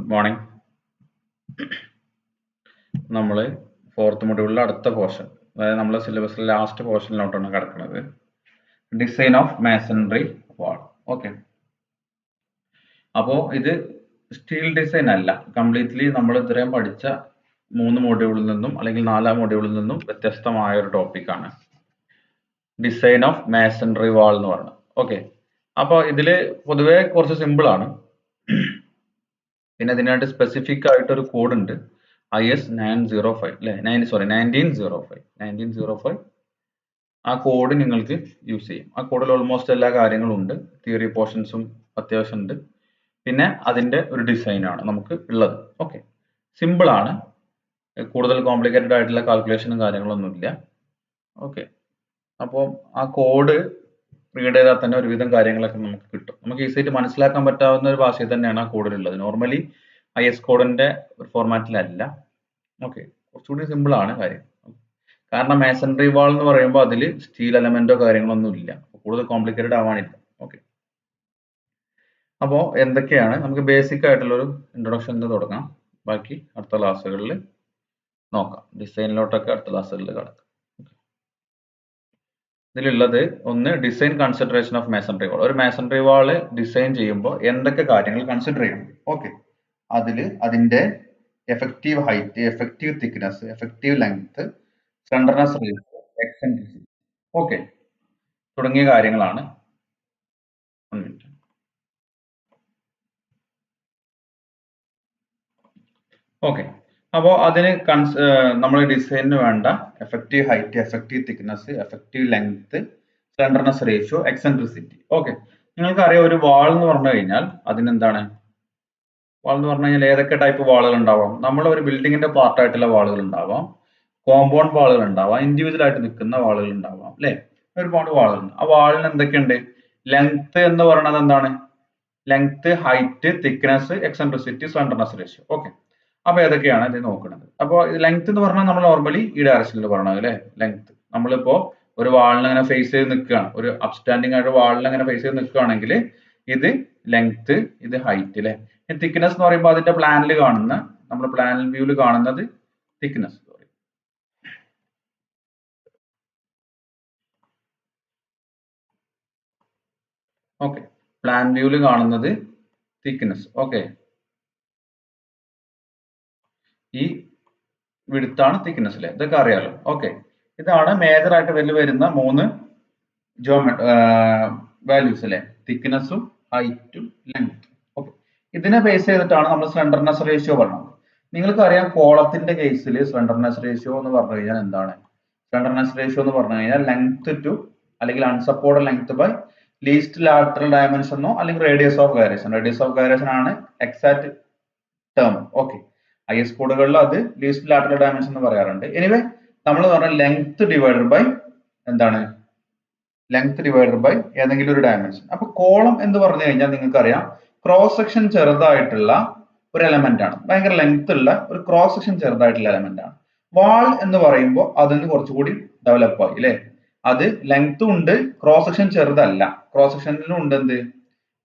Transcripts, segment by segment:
Good morning. നമ്മൾ fourth മൊഡ്യൂളിലെ അടുത്ത പോർഷൻ, അതായത് നമ്മളെ സിലബസിലെ ലാസ്റ്റ് പോർഷനിലോട്ടാണ് കിടക്കുന്നത്. Design of masonry wall. Okay, അപ്പോൾ ഇത് സ്റ്റീൽ ഡിസൈൻ അല്ല, കംപ്ലീറ്റ്ലി നമ്മൾ ഇത്രയും പഠിച്ച 3 മൊഡ്യൂളിൽ നിന്നും അല്ലെങ്കിൽ 4 മൊഡ്യൂളിൽ നിന്നും വ്യത്യസ്തമായ ഒരു ടോപ്പിക്കാണ് ഡിസൈൻ ഓഫ് മാസണറി വാൾ എന്ന് പറയുന്നത്. ഓക്കെ, അപ്പോൾ ഇതിൽ പൊതുവേ കുറച്ച് സിമ്പിൾ ആണ്. പിന്നെ ഇതിനായിട്ട് സ്പെസിഫിക് ആയിട്ടൊരു കോഡ് ഉണ്ട്, IS 905 അല്ലെ, 1905. ആ കോഡ് നിങ്ങൾക്ക് യൂസ് ചെയ്യും. ആ കോഡിൽ ഓൾമോസ്റ്റ് എല്ലാ കാര്യങ്ങളും ഉണ്ട്, തിയറി പോർഷൻസും അത്യാവശ്യം ഉണ്ട്. പിന്നെ അതിന്റെ ഒരു ഡിസൈൻ ആണ് നമുക്ക് ഉള്ളത്. ഓക്കെ, സിമ്പിൾ ആണ്, കൂടുതൽ കോംപ്ലിക്കേറ്റഡ് ആയിട്ടുള്ള കാൽക്കുലേഷനും കാര്യങ്ങളൊന്നും ഇല്ല. ഓക്കെ, അപ്പോൾ ആ കോഡ് റീഡ് ചെയ്താൽ തന്നെ ഒരുവിധം കാര്യങ്ങളൊക്കെ നമുക്ക് കിട്ടും. നമുക്ക് ഈസിയായിട്ട് മനസ്സിലാക്കാൻ പറ്റാവുന്ന ഒരു ഭാഷയിൽ തന്നെയാണ് ആ കോഡിലുള്ളത്. നോർമലി IS കോഡിന്റെ ഒരു ഫോർമാറ്റിലല്ല. ഓക്കെ, കുറച്ചുകൂടി സിമ്പിൾ ആണ് കാര്യം. കാരണം മാസണറി വാൾ എന്ന് പറയുമ്പോൾ അതിൽ സ്റ്റീൽ എലമെന്റോ കാര്യങ്ങളൊന്നും ഇല്ല, കൂടുതൽ കോംപ്ലിക്കേറ്റഡ് ആവാനില്ല. ഓക്കെ, അപ്പോൾ എന്തൊക്കെയാണ് നമുക്ക് ബേസിക് ആയിട്ടുള്ളൊരു ഇൻട്രൊഡക്ഷൻ തുടങ്ങാം. ബാക്കി അടുത്ത ക്ലാസ്സുകളിൽ നോക്കാം. ഡിസൈനിലോട്ടൊക്കെ അടുത്ത ക്ലാസ്സുകളിൽ കിടക്കാം. ഇതിലുള്ളത് ഒന്ന്, ഡിസൈൻ കൺസിഡറേഷൻ ഓഫ് മാസണറി വാൾ. ഒരു മാസണറി വാള് ഡിസൈൻ ചെയ്യുമ്പോൾ എന്തൊക്കെ കാര്യങ്ങൾ കൺസിഡർ ചെയ്യണം. ഓക്കെ, അതിന്റെ effective height, effective thickness, effective length, slenderness ratio, eccentricity, okay, തുടങ്ങിയ കാര്യങ്ങളാണ്. ഓക്കെ, അപ്പോൾ അതിന് നമ്മൾ ഡിസൈനിന് വേണ്ട effective height, effective thickness, effective length, slenderness ratio, eccentricity. Okay, നിങ്ങൾക്കറിയാം ഒരു വാൾ എന്ന് പറഞ്ഞു കഴിഞ്ഞാൽ അതിനെന്താണ്? വാൾ എന്ന് പറഞ്ഞു കഴിഞ്ഞാൽ ഏതൊക്കെ ടൈപ്പ് വാളുകൾ ഉണ്ടാവാം? നമ്മൾ ഒരു ബിൽഡിങ്ങിന്റെ പാർട്ടായിട്ടുള്ള വാളുകൾ ഉണ്ടാവാം, കോമ്പൗണ്ട് വാളുകൾ ഉണ്ടാവാം, ഇൻഡിവിജ്വൽ ആയിട്ട് നിൽക്കുന്ന വാളുകൾ ഉണ്ടാവാം, അല്ലെ? ഒരുപാട് വാളുകളുണ്ട്. ആ വാളിന് എന്തൊക്കെയുണ്ട്? ലെങ്ത് എന്ന് പറയുന്നത് എന്താണ്? Length, height, thickness, eccentricity, slenderness ratio. Okay, അപ്പൊ ഏതൊക്കെയാണ് ഇത് നോക്കുന്നത്? അപ്പോൾ ലെങ്ത് എന്ന് പറഞ്ഞാൽ നമ്മൾ നോർമലി ഈ ഡയറക്ഷനിൽ പറയണത് അല്ലെ. ലെങ്ത് നമ്മളിപ്പോ ഒരു വാളിനെ അങ്ങനെ ഫേസ് ചെയ്ത് നിൽക്കുകയാണ്, ഒരു അപ്സ്റ്റാൻഡിംഗ് ആയിട്ട് വാളിനെ അങ്ങനെ ഫേസ് ചെയ്ത് നിൽക്കുകയാണെങ്കിൽ ഇത് ലെങ്ത്, ഇത് ഹൈറ്റ് അല്ലെ. തിക്നെസ് എന്ന് പറയുമ്പോൾ അതിന്റെ പ്ലാനിൽ കാണുന്ന, നമ്മൾ പ്ലാൻ വ്യൂവിൽ കാണുന്നത് തിക്നെസ്. ഓക്കെ, പ്ലാൻ വ്യൂവിൽ കാണുന്നത് തിക്നെസ്. ഓക്കെ, ഈ വിഡ്ത്താണ് തിക്നെസ് അല്ലേ, ഇതൊക്കെ അറിയാലോ. ഓക്കെ, ഇതാണ് മേജർ ആയിട്ട് വരുന്ന 3 വാല്യൂസ് അല്ലെ, തിക്നെസ്സും ഹൈറ്റും ലെങ്ത്തും. ഓക്കെ, ഇതിനെ ബേസ് ചെയ്തിട്ടാണ് നമ്മൾ സ്ലെൻഡർനെസ് റേഷ്യോ പറയുന്നത്. നിങ്ങൾക്കറിയാം കോളത്തിന്റെ കേസിൽ സ്ലെൻഡർനെസ് റേഷ്യോ എന്ന് പറഞ്ഞു കഴിഞ്ഞാൽ എന്താണ്? സ്ലെൻഡർനെസ് റേഷ്യോ എന്ന് പറഞ്ഞു കഴിഞ്ഞാൽ ലെങ്ത് ടു അല്ലെങ്കിൽ unsupported length by least lateral ഡയമെൻഷനോ അല്ലെങ്കിൽ radius of gyration. Radius of gyration ആണ് എക്സാക്ട് ടേം. ഓക്കെ, IS കോഡുകളിൽ അത് ലീസ്റ്റ് ലാറ്ററൽ ഡയമെൻഷൻ എന്ന് പറയാറുണ്ട്. എനിവേ നമ്മൾ പറഞ്ഞ ലെങ്ത് ഡിവൈഡഡ് ബൈ എന്താണ്? ലെങ്ത് ഡിവൈഡഡ് ബൈ ഏതെങ്കിലും ഒരു ഡയമെൻഷൻ. അപ്പൊ കോളം എന്ന് പറഞ്ഞു കഴിഞ്ഞാൽ നിങ്ങൾക്കറിയാം ക്രോസ് സെക്ഷൻ ചെറുതായിട്ടുള്ള ഒരു എലമെന്റ് ആണ്, ഭയങ്കര ലെങ്ത് ഉള്ള ഒരു ക്രോസ് സെക്ഷൻ ചെറുതായിട്ടുള്ള എലമെന്റ് ആണ്. വാൾ എന്ന് പറയുമ്പോൾ അതിന് കുറച്ചുകൂടി ഡെവലപ്പ് ആയി അല്ലെ. അത് ലെങ്ത്തും ഉണ്ട്, ക്രോസ് സെക്ഷൻ ചെറുതല്ല. ക്രോസ് സെക്ഷനിലും ഉണ്ട് എന്ത്?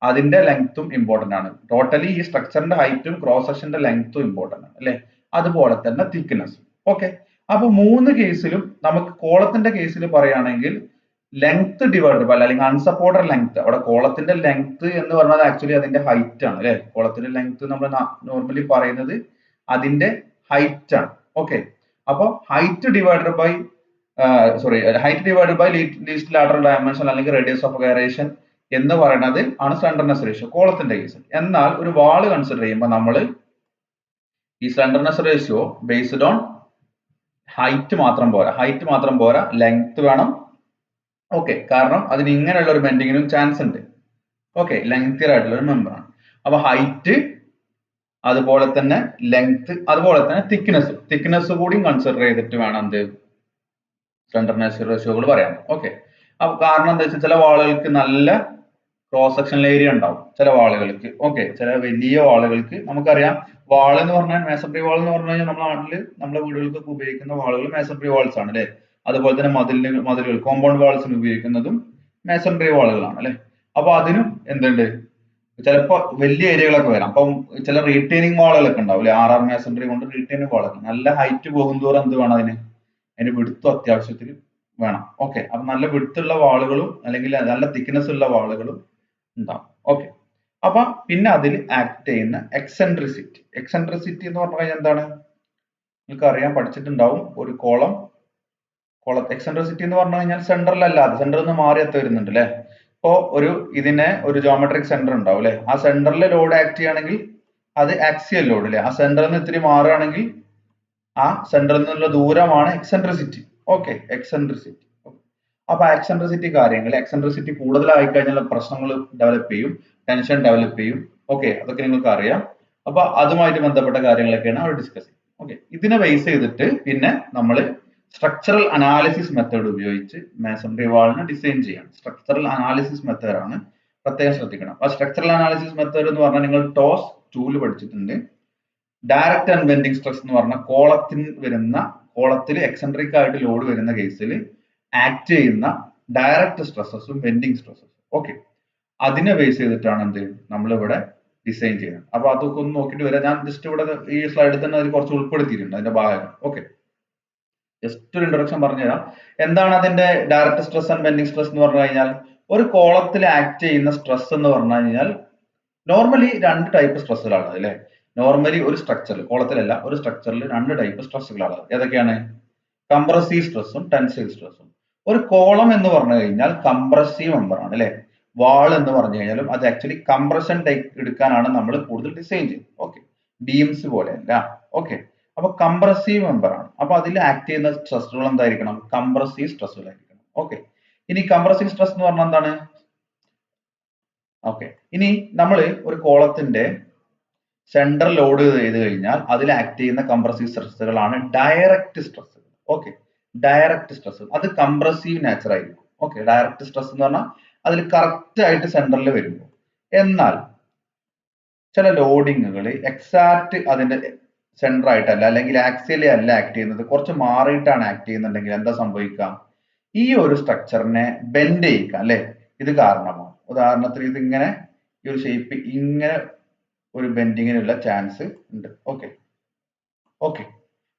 അതിന്റെ ലെങ്ത്തും ഇമ്പോർട്ടന്റ് ആണ്. ടോട്ടലി ഈ സ്ട്രക്ചറിന്റെ ഹൈറ്റും ക്രോസ് സെക്ഷന്റെ ലെങ്ത്തും ഇമ്പോർട്ടന്റ് ആണ് അല്ലെ. അതുപോലെ തന്നെ തിക്നെസ്. ഓക്കെ, അപ്പൊ 3 കേസിലും നമുക്ക് കോളത്തിന്റെ കേസിൽ പറയുകയാണെങ്കിൽ ലെങ്ത് ഡിവൈഡഡ് ബൈ അല്ലെങ്കിൽ അൺസപ്പോർട്ടഡ് ലെങ്ത്, അവിടെ കോളത്തിന്റെ ലെങ്ത് എന്ന് പറഞ്ഞാൽ ആക്ച്വലി അതിന്റെ ഹൈറ്റ് ആണ് അല്ലെ. കോളത്തിന്റെ ലെങ്ത് നമ്മൾ നോർമലി പറയുന്നത് അതിന്റെ ഹൈറ്റ് ആണ്. ഓക്കെ, അപ്പൊ height divided by height divided by least lateral dimension അല്ലെങ്കിൽ റേഡിയസ് ഓഫ് ഗൈറേഷൻ എന്ന് പറയുന്നത് ആണ് സ്ലെൻഡർനെസ് റേഷ്യോ കോളത്തിന്റെ കേസിൽ. എന്നാൽ ഒരു വാള് കൺസിഡർ ചെയ്യുമ്പോൾ നമ്മൾ ഈ slenderness ratio based on height മാത്രം പോരാ, ലെങ്ത് വേണം. ഓക്കെ, കാരണം അതിന് ഇങ്ങനെയുള്ള ഒരു ബെൻഡിങ്ങിനും ചാൻസ് ഉണ്ട്. ഓക്കെ, ലെങ്തിയർ ആയിട്ടുള്ള ഒരു മെമ്പറാണ്. അപ്പൊ ഹൈറ്റ്, അതുപോലെ തന്നെ ലെങ്ത്, അതുപോലെ തന്നെ തിക്നെസ് കൂടി കൺസിഡർ ചെയ്തിട്ട് വേണം എന്ത് സ്ലെൻഡർനെസ് റേഷ്യോകൾ പറയാം. ഓക്കെ, അപ്പൊ കാരണം എന്താ വെച്ചാൽ ചില വാളുകൾക്ക് നല്ല ക്രോസ് സെക്ഷണൽ ഏരിയ ഉണ്ടാവും ചില വാളുകൾക്ക്. ഓക്കെ, ചില വലിയ വാളുകൾക്ക് നമുക്കറിയാം വാൾ എന്ന് പറഞ്ഞാൽ മാസണറി വാൾ എന്ന് പറഞ്ഞു കഴിഞ്ഞാൽ നമ്മുടെ നാട്ടില് നമ്മുടെ വീടുകൾക്കൊക്കെ ഉപയോഗിക്കുന്ന വാളുകൾ മാസണറി വാൾസ് ആണ് അല്ലെ. അതുപോലെ തന്നെ മതിലുകൾ കോമ്പൗണ്ട് വാൾസിന് ഉപയോഗിക്കുന്നതും മാസണറി വാളുകളാണ് അല്ലെ. അപ്പൊ അതിനും എന്തുണ്ട്? ചിലപ്പോ വലിയ ഏരിയകളൊക്കെ വരാം. അപ്പം ചില റീറ്റെയിനിങ് വാളുകളൊക്കെ ഉണ്ടാവില്ലേ, RR masonry കൊണ്ട് റീറ്റെയിനിങ് വാളൊക്കെ നല്ല ഹൈറ്റ് പോകുന്തോറും എന്ത് വേണം അതിന് വിടുത്തും അത്യാവശ്യത്തിന് വേണം. ഓക്കെ, അപ്പൊ നല്ല വിടുത്തുള്ള വാളുകളും അല്ലെങ്കിൽ നല്ല തിക്നെസ് ഉള്ള വാളുകളും ഉണ്ടാവും. ഓക്കെ, അപ്പൊ പിന്നെ അതിൽ ആക്ട് ചെയ്യുന്ന എക്സെൻട്രിസിറ്റി എന്ന് പറഞ്ഞു കഴിഞ്ഞാൽ എന്താണ്, നിങ്ങൾക്ക് അറിയാൻ പഠിച്ചിട്ടുണ്ടാവും. ഒരു കോളം എക്സെൻട്രിസിറ്റി എന്ന് പറഞ്ഞു കഴിഞ്ഞാൽ സെന്ററിലല്ലാതെ, സെന്ററിൽ നിന്ന് മാറി എത്ത വരുന്നുണ്ട് അല്ലെ. ഇപ്പോ ഒരു ജോമെട്രിക് സെന്റർ ഉണ്ടാവും അല്ലെ, ആ സെന്ററിൽ ലോഡ് ആക്ട് ചെയ്യുകയാണെങ്കിൽ അത് ആക്സിയൽ ലോഡ് അല്ലെ, ആ സെന്ററിൽ നിന്ന് ഇത്തിരി മാറുകയാണെങ്കിൽ ആ സെന്ററിൽ നിന്നുള്ള ദൂരമാണ് എക്സെൻട്രിസിറ്റി. Okay, eccentricity. അപ്പൊ എക്സെൻട്രിസിറ്റി കൂടുതലായി കഴിഞ്ഞാൽ പ്രശ്നങ്ങൾ ഡെവലപ്പ് ചെയ്യും, ടെൻഷൻ ഡെവലപ്പ് ചെയ്യും. ഓക്കെ, അതൊക്കെ നിങ്ങൾക്ക് അറിയാം. അപ്പൊ അതുമായിട്ട് ബന്ധപ്പെട്ട കാര്യങ്ങളൊക്കെയാണ് അവർ ഡിസ്കസ് ചെയ്യുന്നത്. ഓക്കെ, ഇതിനെ ബേസ് ചെയ്തിട്ട് പിന്നെ നമ്മൾ സ്ട്രക്ചറൽ അനാലിസിസ് മെത്തേഡ് ഉപയോഗിച്ച് മാസണറി വാളിനെ ഡിസൈൻ ചെയ്യാം. സ്ട്രക്ചറൽ അനാലിസിസ് മെത്തേഡ് ആണ്, പ്രത്യേകം ശ്രദ്ധിക്കണം. ആ സ്ട്രക്ചറൽ അനാലിസിസ് മെത്തേഡ് എന്ന് പറഞ്ഞാൽ നിങ്ങൾ ടോസ് 2 പഠിച്ചിട്ടുണ്ട്. ഡയറക്റ്റ് ആൻഡ് ബെൻഡിങ് സ്ട്രെസ് എന്ന് പറഞ്ഞാൽ കോളത്തിൽ എക്സെൻട്രിക് ആയിട്ട് ലോഡ് വരുന്ന കേസിൽ ആക്ട് ചെയ്യുന്ന ഡയറക്റ്റ് സ്ട്രെസ്സസും ബെൻഡിങ് സ്ട്രെസ്സസും. ഓക്കെ, അതിനെ ബേസ് ചെയ്തിട്ടാണ് നമ്മളിവിടെ ഡിസൈൻ ചെയ്യുന്നത്. അപ്പൊ അതൊക്കെ ഒന്ന് നോക്കിയിട്ട് വരാം. ഞാൻ ജസ്റ്റ് ഇവിടെ ഈ സ്ലൈഡിൽ തന്നെ അതിൽ കുറച്ച് ഉൾപ്പെടുത്തിയിട്ടുണ്ട് അതിന്റെ ഭാഗം. ഓക്കെ, ജസ്റ്റ് ഒരു ഇൻട്രൊഡക്ഷൻ പറഞ്ഞുതരാം. എന്താണ് അതിന്റെ direct stress and bending stress എന്ന് പറഞ്ഞു കഴിഞ്ഞാൽ, ഒരു കോളത്തിൽ ആക്ട് ചെയ്യുന്ന സ്ട്രെസ് എന്ന് പറഞ്ഞു കഴിഞ്ഞാൽ നോർമലി 2 ടൈപ്പ് സ്ട്രെസ്സുകളാണ് അല്ലെ. നോർമലി ഒരു സ്ട്രക്ചറിൽ, കോളത്തിലല്ല, ഒരു സ്ട്രക്ചറിൽ 2 ടൈപ്പ് സ്ട്രെസ്സുകളാണ്. ഏതൊക്കെയാണ്? കംപ്രസീവ് സ്ട്രെസ്സും ടെൻസൈൽ സ്ട്രെസ്സും. ഒരു കോളം എന്ന് പറഞ്ഞു കഴിഞ്ഞാൽ കംപ്രസീവ് മെമ്പർ ആണ് അല്ലെ. വാൾ എന്ന് പറഞ്ഞു കഴിഞ്ഞാലും അത് ആക്ച്വലി കംപ്രഷൻ എടുക്കാനാണ് നമ്മൾ കൂടുതൽ ഡിസൈൻ ചെയ്യുന്നത്. ഓക്കെ, ബീംസ് പോലെയല്ല. ഓക്കെ, അപ്പൊ കംപ്രസീവ് മെമ്പർ ആണ്. അപ്പൊ അതിൽ ആക്ട് ചെയ്യുന്ന സ്ട്രെസ്സുകൾ എന്തായിരിക്കണം? കംപ്രസീവ് സ്ട്രെസ്സുകളായിരിക്കണം. ഓക്കെ, ഇനി കംപ്രസീവ് സ്ട്രെസ് എന്ന് പറഞ്ഞാൽ എന്താണ്? ഓക്കെ, ഇനി നമ്മൾ ഒരു കോളത്തിന്റെ സെന്റർ ലോഡ് ചെയ്ത് കഴിഞ്ഞാൽ അതിൽ ആക്ട് ചെയ്യുന്ന കംപ്രസീവ് സ്ട്രെസ്സുകളാണ് direct stress. Okay, direct stress അത് കംപ്രസീവ് നേച്ചർ ആയിരിക്കും. ഓക്കെ, ഡയറക്റ്റ് സ്ട്രെസ് എന്ന് പറഞ്ഞാൽ അതിൽ കറക്റ്റ് ആയിട്ട് സെന്ററിൽ വരുമ്പോൾ. എന്നാൽ ചില ലോഡിങ്ങുകൾ എക്സാക്ട് അതിന്റെ സെന്റർ ആയിട്ടല്ല, അല്ലെങ്കിൽ ആക്സിയലി അല്ല ആക്ട് ചെയ്യുന്നത്, കുറച്ച് മാറിയിട്ടാണ് ആക്ട് ചെയ്യുന്നുണ്ടെങ്കിൽ എന്താ സംഭവിക്കുക? ഈ ഒരു സ്ട്രക്ചറിനെ ബെൻഡ് ചെയ്യിക്കാം അല്ലെ. ഇത് കാരണമാണ്. ഉദാഹരണത്തിന് ഇതിങ്ങനെ ഈ ഒരു ഷേപ്പ് ഇങ്ങനെ ഒരു ബെൻഡിങ്ങിനുള്ള ചാൻസ് ഉണ്ട്. ഓക്കെ,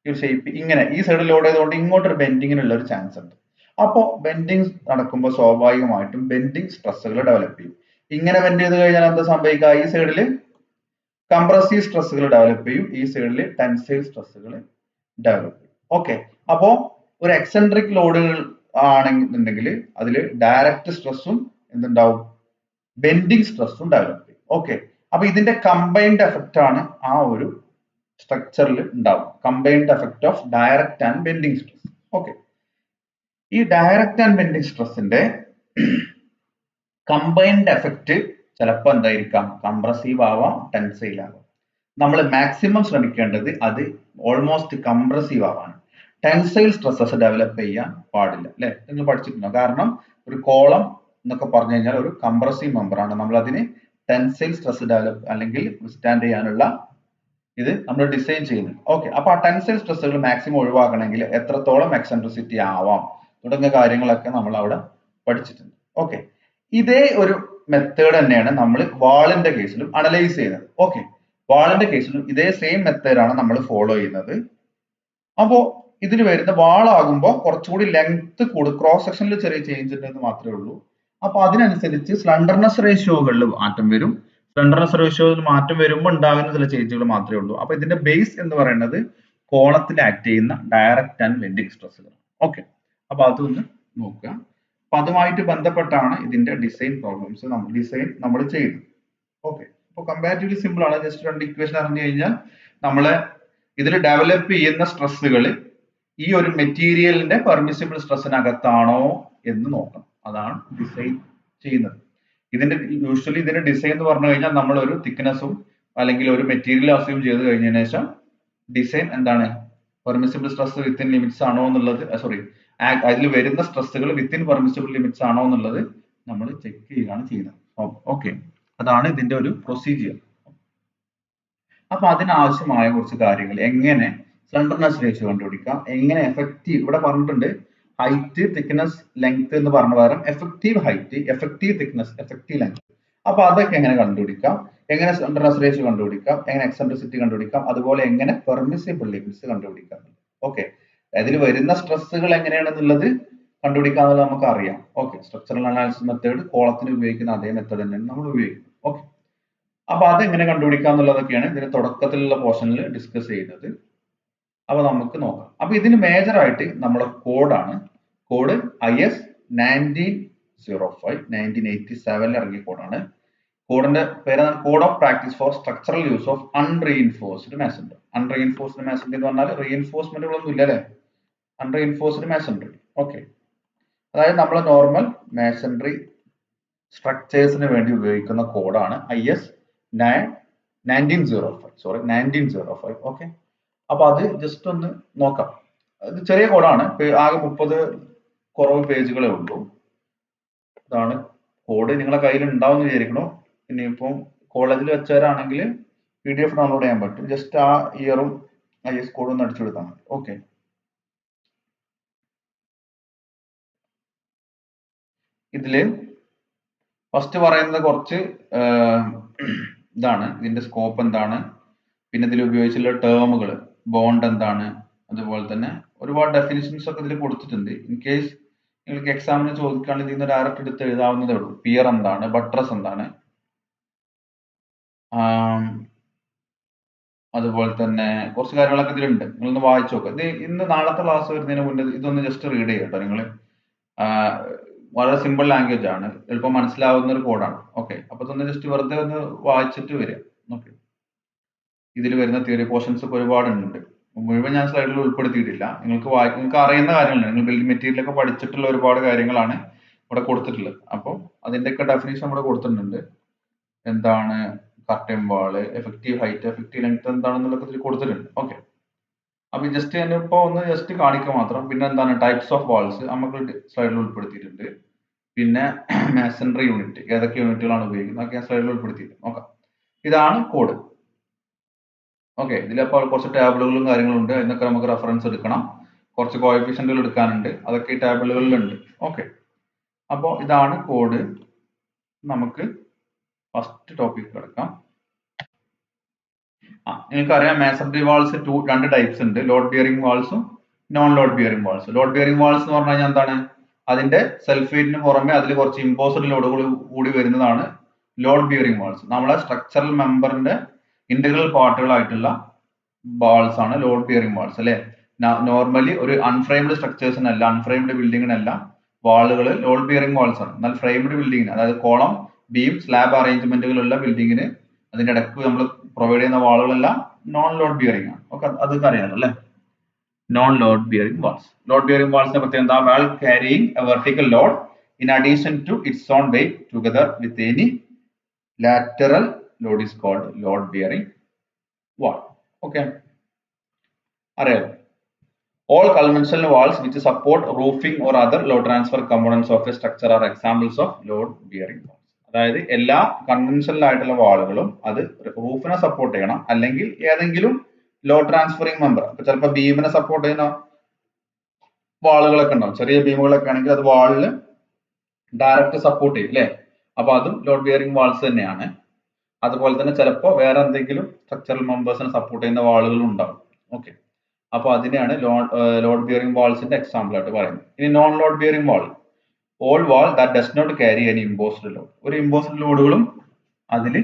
ഈ ഒരു ഷേപ്പ് ഇങ്ങനെ ഈ സൈഡ് ലോഡ് ചെയ്തുകൊണ്ട് ഇങ്ങോട്ടൊരു ബെൻഡിങ്ങിനുള്ള ഒരു ചാൻസ് ഉണ്ട്. അപ്പോൾ ബെൻഡിങ് നടക്കുമ്പോൾ സ്വാഭാവികമായിട്ടും ബെൻഡിങ് സ്ട്രെസ്സുകൾ ഡെവലപ്പ് ചെയ്യും. ഇങ്ങനെ ബെൻഡ് ചെയ്ത് കഴിഞ്ഞാൽ എന്താ സംഭവിക്കുക? ഈ സൈഡിൽ കംപ്രസീവ് സ്ട്രെസ്സുകൾ ഡെവലപ്പ് ചെയ്യും, ഈ സൈഡിൽ ടെൻസൈൽ സ്ട്രെസ്സുകൾ ഡെവലപ്പ് ചെയ്യും. ഓക്കെ, അപ്പോ ഒരു എക്സെൻട്രിക് ലോഡുകൾ ആണെന്നുണ്ടെങ്കിൽ അതിൽ ഡയറക്റ്റ് സ്ട്രെസ്സും എന്തുണ്ടാവും? ബെൻഡിങ് സ്ട്രെസ്സും ഡെവലപ്പ് ചെയ്യും. ഓക്കെ, അപ്പൊ ഇതിന്റെ കമ്പൈൻഡ് എഫക്റ്റ് ആണ് ആ ഒരു സ്ട്രക്ചറിൽ ഉണ്ടാവും. Combined effect of direct and bending stress. Okay, ഈ ഡയറക്റ്റ് ആൻഡ് ബെൻഡിങ് സ്ട്രെസ്സിന്റെ കമ്പൈൻഡ് എഫക്റ്റ് ചിലപ്പോൾ എന്തായിരിക്കാം? കംപ്രസീവ് ആവാം, ടെൻസൈൽ ആവാം. നമ്മൾ മാക്സിമം ശ്രമിക്കേണ്ടത് അത് ഓൾമോസ്റ്റ് കംപ്രസീവ് ആവാൻ. ടെൻസൈൽ സ്ട്രെസ്സസ് ഡെവലപ്പ് ചെയ്യാൻ പാടില്ല അല്ലെ. നിങ്ങൾ പഠിച്ചിട്ടുണ്ടോ? കാരണം ഒരു കോളം എന്നൊക്കെ പറഞ്ഞു കഴിഞ്ഞാൽ ഒരു കംപ്രസീവ് മെമ്പർ ആണ്. നമ്മൾ അതിന് ടെൻസൈൽ സ്ട്രെസ് ഡെവലപ്പ് അല്ലെങ്കിൽ വിസ്റ്റാൻഡ് ചെയ്യാനുള്ള ഇത് നമ്മൾ ഡിസൈൻ ചെയ്യുന്നത്. ഓക്കെ, അപ്പൊ ആ ടെൻസൈൽ സ്ട്രെസ്സുകൾ മാക്സിമം ഒഴിവാക്കണമെങ്കിൽ എത്രത്തോളം എക്സെൻട്രിസിറ്റി ആവാം തുടങ്ങിയ കാര്യങ്ങളൊക്കെ നമ്മൾ അവിടെ പഠിച്ചിട്ടുണ്ട്. ഓക്കെ, ഇതേ ഒരു മെത്തേഡ് തന്നെയാണ് നമ്മൾ വാളിന്റെ കേസിലും അനലൈസ് ചെയ്യുന്നത്. ഓക്കെ, വാളിന്റെ കേസിലും ഇതേ സെയിം മെത്തേഡാണ് നമ്മൾ ഫോളോ ചെയ്യുന്നത്. അപ്പോ ഇതിൽ വരുന്ന വാളാകുമ്പോൾ കുറച്ചുകൂടി ലെങ്ത് കൂടും, ക്രോസ് സെക്ഷനിൽ ചെറിയ ചേഞ്ച് ഉണ്ടെന്ന് മാത്രമേ ഉള്ളൂ. അപ്പൊ അതിനനുസരിച്ച് സ്ലണ്ടർനെസ് റേഷ്യോകളിൽ മാറ്റം വരും. സ്ലണ്ടർനെസ് റേഷ്യോയിൽ മാറ്റം വരുമ്പോൾ ഉണ്ടാകുന്ന ചില ചേഞ്ചുകൾ മാത്രമേ ഉള്ളൂ. അപ്പൊ ഇതിന്റെ ബേസ് എന്ന് പറയുന്നത് കോളത്തിൽ ആക്ട് ചെയ്യുന്ന ഡയറക്റ്റ് ആൻഡ് ബെൻഡിങ് സ്ട്രെസ്സുകൾ. ഓക്കെ, അപ്പൊ അതൊന്ന് നോക്കുക. അപ്പൊ അതുമായിട്ട് ബന്ധപ്പെട്ടാണ് ഇതിന്റെ ഡിസൈൻ പ്രോബ്ലംസ് നമ്മൾ ചെയ്യുന്നത്. ഓക്കെ, അപ്പൊ കമ്പാരിറ്റീവ്ലി സിമ്പിൾ ആണ്. ജസ്റ്റ് 2 ഇക്വേഷൻ അറിഞ്ഞു കഴിഞ്ഞാൽ നമ്മളെ ഇതിൽ ഡെവലപ്പ് ചെയ്യുന്ന സ്ട്രെസ്സുകൾ ഈ ഒരു മെറ്റീരിയലിന്റെ പെർമിസിബിൾ സ്ട്രെസ്സിനകത്താണോ എന്ന് നോക്കണം. അതാണ് ഡിസൈൻ ചെയ്യുന്നത്. യൂഷ്വലി ഇതിന്റെ ഡിസൈൻ എന്ന് പറഞ്ഞു കഴിഞ്ഞാൽ നമ്മൾ ഒരു തിക്നെസ്സും അല്ലെങ്കിൽ ഒരു മെറ്റീരിയൽ അസ്യൂം ചെയ്ത് കഴിഞ്ഞതിന് ശേഷം ഡിസൈൻ എന്താണ്, പെർമിസിബിൾ സ്ട്രെസ് വിത്തിൻ ലിമിറ്റ്സ് ആണോ എന്നുള്ളത്, സോറി അതിൽ വരുന്ന സ്ട്രെസ്സുകൾ വിത്തിൻ പെർമിസിബിൾ ലിമിറ്റ്സ് ആണോ എന്നുള്ളത് നമ്മൾ ചെക്ക് ചെയ്യുകയാണ് ചെയ്യുന്നത്. ഓക്കെ, അതാണ് ഇതിന്റെ ഒരു പ്രൊസീജിയർ. അപ്പൊ അതിനാവശ്യമായ കുറച്ച് കാര്യങ്ങൾ, എങ്ങനെ സ്ലണ്ടർനെസ് റേഷ്യോ കണ്ടുപിടിക്കാം, എങ്ങനെ എഫക്റ്റീവ്, ഇവിടെ പറഞ്ഞിട്ടുണ്ട് ഹൈറ്റ്, തിക്നെസ്, ലെങ്ത് എന്ന് പറഞ്ഞ പകരം effective height, effective thickness, effective length. അപ്പൊ അതൊക്കെ എങ്ങനെ കണ്ടുപിടിക്കാം, എങ്ങനെ സ്ലെൻഡർനെസ് റേഷ്യോ കണ്ടുപിടിക്കാം, എങ്ങനെ എക്സെൻട്രിസിറ്റി കണ്ടുപിടിക്കാം, അതുപോലെ എങ്ങനെ പെർമിസിബിൾ ലിമിറ്റ്സ് കണ്ടുപിടിക്കാം. ഓക്കെ, അതിൽ വരുന്ന സ്ട്രെസ്സുകൾ എങ്ങനെയാണെന്നുള്ളത് കണ്ടുപിടിക്കാന്നുള്ളത് നമുക്ക് അറിയാം. ഓക്കെ, സ്ട്രക്ചറൽ അനാലിസിസ് മെത്തേഡ് കോളത്തിന് ഉപയോഗിക്കുന്ന അതേ മെത്തേഡ് തന്നെയാണ് നമ്മൾ ഉപയോഗിക്കുന്നത്. ഓക്കെ, അപ്പൊ അതെങ്ങനെ കണ്ടുപിടിക്കാം എന്നുള്ളതൊക്കെയാണ് ഇതിന്റെ തുടക്കത്തിലുള്ള പോർഷനിൽ ഡിസ്കസ് ചെയ്യുന്നത്. അപ്പൊ നമുക്ക് നോക്കാം. അപ്പൊ ഇതിന് മേജർ ആയിട്ട് നമ്മളെ കോഡാണ്. കോഡ് IS 1905 1987 ഇറങ്ങിയ കോഡാണ്. കോഡിന്റെ പേരാണ് code of practice for structural use of unreinforced masonry. Unreinforced masonry എന്ന് പറഞ്ഞാൽ റീഇൻഫോഴ്സ്മെന്റുകളൊന്നും ഇല്ല അല്ലേ, അൺറീഇൻഫോഴ്സ്ഡ് മാസൺറി. ഓക്കെ, അതായത് നമ്മൾ നോർമൽ മാസൺറി സ്ട്രക്ചേഴ്സിന് വേണ്ടി ഉപയോഗിക്കുന്ന കോഡാണ് IS 1905. ഓക്കെ, അപ്പൊ അത് ജസ്റ്റ് ഒന്ന് നോക്കാം. ഇത് ചെറിയ കോഡാണ്, ആകെ 30 കുറവ് പേജുകളേ ഉള്ളൂ. ഇതാണ് കോഡ്. നിങ്ങളെ കയ്യിൽ ഉണ്ടാവും വിചാരിക്കണോ. ഇനിയിപ്പം കോളേജിൽ വെച്ചവരാണെങ്കിൽ PDF ഡൗൺലോഡ് ചെയ്യാൻ പറ്റും. ജസ്റ്റ് ആ ഇയറും IS കോഡും ഒന്ന് അടിച്ചു കൊടുത്താൽ മതി. ഓക്കെ, ഇതില് ഫസ്റ്റ് പറയുന്നത് കുറച്ച് ഇതാണ്, ഇതിന്റെ സ്കോപ്പ് എന്താണ്, പിന്നെ ഇതിൽ ഉപയോഗിച്ചുള്ള ടേമുകൾ, ബോണ്ട് എന്താണ്, അതുപോലെ തന്നെ ഒരുപാട് ഡെഫിനിഷൻസ് ഒക്കെ ഇതിൽ കൊടുത്തിട്ടുണ്ട്. ഇൻ കേസ് നിങ്ങൾക്ക് എക്സാമിന് ചോദിക്കുകയാണെങ്കിൽ ഇതിന് ഡയറക്റ്റ് എടുത്ത് എഴുതാവുന്നതേ ഉള്ളൂ. പിയർ എന്താണ്, ബട്രസ് എന്താണ്, അതുപോലെ തന്നെ കുറച്ച് കാര്യങ്ങളൊക്കെ ഇതിലുണ്ട്. നിങ്ങളൊന്ന് വായിച്ചു നോക്കുക. ഇത് ഇന്ന് നാളത്തെ ക്ലാസ് വരുന്നതിന് മുന്നേ ഇതൊന്ന് ജസ്റ്റ് റീഡ് ചെയ്യുക കേട്ടോ നിങ്ങൾ. വളരെ സിമ്പിൾ ലാംഗ്വേജ് ആണ്, എളുപ്പം മനസ്സിലാവുന്ന ഒരു കോഡാണ്. ഓക്കെ, അപ്പൊ ഇതൊന്ന് ജസ്റ്റ് വെറുതെ ഒന്ന് വായിച്ചിട്ട് വരിക. ഓക്കെ, ഇതിൽ വരുന്ന തിയറി പോർഷൻസ് ഒക്കെ ഒരുപാടുണ്ട്. മുഴുവൻ ഞാൻ സ്ലൈഡിൽ ഉൾപ്പെടുത്തിയിട്ടില്ല. നിങ്ങൾക്ക് അറിയുന്ന കാര്യങ്ങളാണ്, നിങ്ങൾ ബിൽഡിംഗ് മെറ്റീരിയൽ ഒക്കെ പഠിച്ചിട്ടുള്ള ഒരുപാട് കാര്യങ്ങളാണ് ഇവിടെ കൊടുത്തിട്ടുള്ളത്. അപ്പോൾ അതിന്റെയൊക്കെ ഡെഫിനേഷൻ ഇവിടെ കൊടുത്തിട്ടുണ്ട്. എന്താണ് കർട്ടൻ വാള്, എഫക്റ്റീവ് ഹൈറ്റ്, എഫക്റ്റീവ് ലെങ്ത് എന്താണെന്നുള്ളത് ഇതിൽ കൊടുത്തിട്ടുണ്ട്. ഓക്കെ, അപ്പൊ ജസ്റ്റ് ഞാനിപ്പോ ഒന്ന് ജസ്റ്റ് കാണിക്കുക മാത്രം. പിന്നെ എന്താണ് ടൈപ്സ് ഓഫ് വാൾസ് നമുക്ക് സ്ലൈഡിൽ ഉൾപ്പെടുത്തിയിട്ടുണ്ട്. പിന്നെ മാസൺറി യൂണിറ്റ്, ഏതൊക്കെ യൂണിറ്റുകളാണ് ഉപയോഗിക്കുന്നത് അതൊക്കെ ഞാൻ സ്ലൈഡിൽ ഉൾപ്പെടുത്തിയിട്ടുണ്ട്. നോക്കാം, ഇതാണ് കോഡ്. ഓക്കെ, ഇതിലപ്പോൾ കുറച്ച് ടേബിളുകളും കാര്യങ്ങളും ഉണ്ട്, അതിനൊക്കെ നമുക്ക് റെഫറൻസ് എടുക്കണം. കുറച്ച് കോഎഫിഷ്യന്റുകൾ എടുക്കാനുണ്ട്, അതൊക്കെ ഈ ടേബിളുകളിലുണ്ട്. ഓക്കെ, അപ്പോൾ ഇതാണ് കോഡ്. നമുക്ക് ഫസ്റ്റ് ടോപ്പിക് കിടക്കാം. നിങ്ങൾക്കറിയാം മാസൺറി വാൾസ് രണ്ട് ടൈപ്സ് ഉണ്ട്, ലോഡ് ബിയറിംഗ് വാൾസും non load bearing walls. Load bearing walls എന്ന് പറഞ്ഞു കഴിഞ്ഞാൽ എന്താണ്, അതിന്റെ സെൽഫ് വെയിറ്റിന് പുറമെ അതിൽ കുറച്ച് ഇമ്പോസ്ഡ് ലോഡുകൾ കൂടി വരുന്നതാണ് ലോഡ് ബിയറിംഗ് വാൾസ്. നമ്മളെ സ്ട്രക്ചറൽ മെമ്പറിന്റെ ഇന്റഗ്രൽ പാർട്ടുകളായിട്ടുള്ള വാൾസ് ആണ് ലോഡ് ബിയറിംഗ് വാൾസ് അല്ലെ. നോർമലി ഒരു അൺഫ്രെയിംഡ് സ്ട്രക്ചേഴ്സിനല്ല, അൺഫ്രെയിംഡ് ബിൽഡിങ്ങിനല്ല വാളുകൾ ലോഡ് ബിയറിംഗ് വാൾസ് ആണ്. എന്നാൽ ഫ്രെയിംഡ് ബിൽഡിങ്ങിന്, അതായത് കോളം, ബീം, സ്ലാബ് അറേഞ്ച്മെന്റുകളുള്ള ബിൽഡിങ്ങിന് അതിന്റെ ഇടയ്ക്ക് നമ്മൾ പ്രൊവൈഡ് ചെയ്യുന്ന വാളുകളെല്ലാം നോൺ ലോഡ് ബിയറിംഗ് ആണ്. ഓക്കെ, അതൊക്കെ അറിയാലോ അല്ലെ, non load bearing walls. Load bearing വാൾസിനെ പറ്റി എന്താ, wall carrying a vertical load in addition to it's on weight together with any lateral load is called load bearing wall. Okay, അറിയാലോ. All conventional walls which support roofing or other load transfer components of a structure are examples of load bearing walls. അതായത് എല്ലാ conventional ആയിട്ടുള്ള വാളുകളും അത് റൂഫിനെ support ചെയ്യണം, അല്ലെങ്കിൽ ഏതെങ്കിലും load transferring member. ഇപ്പൊ ചിലപ്പോൾ ബീമിനെ സപ്പോർട്ട് ചെയ്യുന്ന വാളുകളൊക്കെ ഉണ്ടാവും, ചെറിയ ബീമുകളൊക്കെ ആണെങ്കിൽ അത് വാളിൽ ഡയറക്റ്റ് സപ്പോർട്ട് ചെയ്യും അല്ലെ. അപ്പൊ അതും ലോഡ് ബിയറിംഗ് വാൾസ് തന്നെയാണ്. അതുപോലെ തന്നെ ചിലപ്പോൾ വേറെ എന്തെങ്കിലും സ്ട്രക്ചറൽ മെമ്പേഴ്സിനെ സപ്പോർട്ട് ചെയ്യുന്ന വാളുകളും ഉണ്ടാവും. ഓക്കെ, അപ്പൊ അതിനെയാണ് ലോഡ് ബിയറിംഗ് വാൾസിന്റെ എക്സാമ്പിൾ ആയിട്ട് പറയുന്നത്. ഇനി non load bearing wall, all wall that does not carry any imposed load. ഒരു ഇമ്പോസ്ഡ് ലോഡുകളും അതിൽ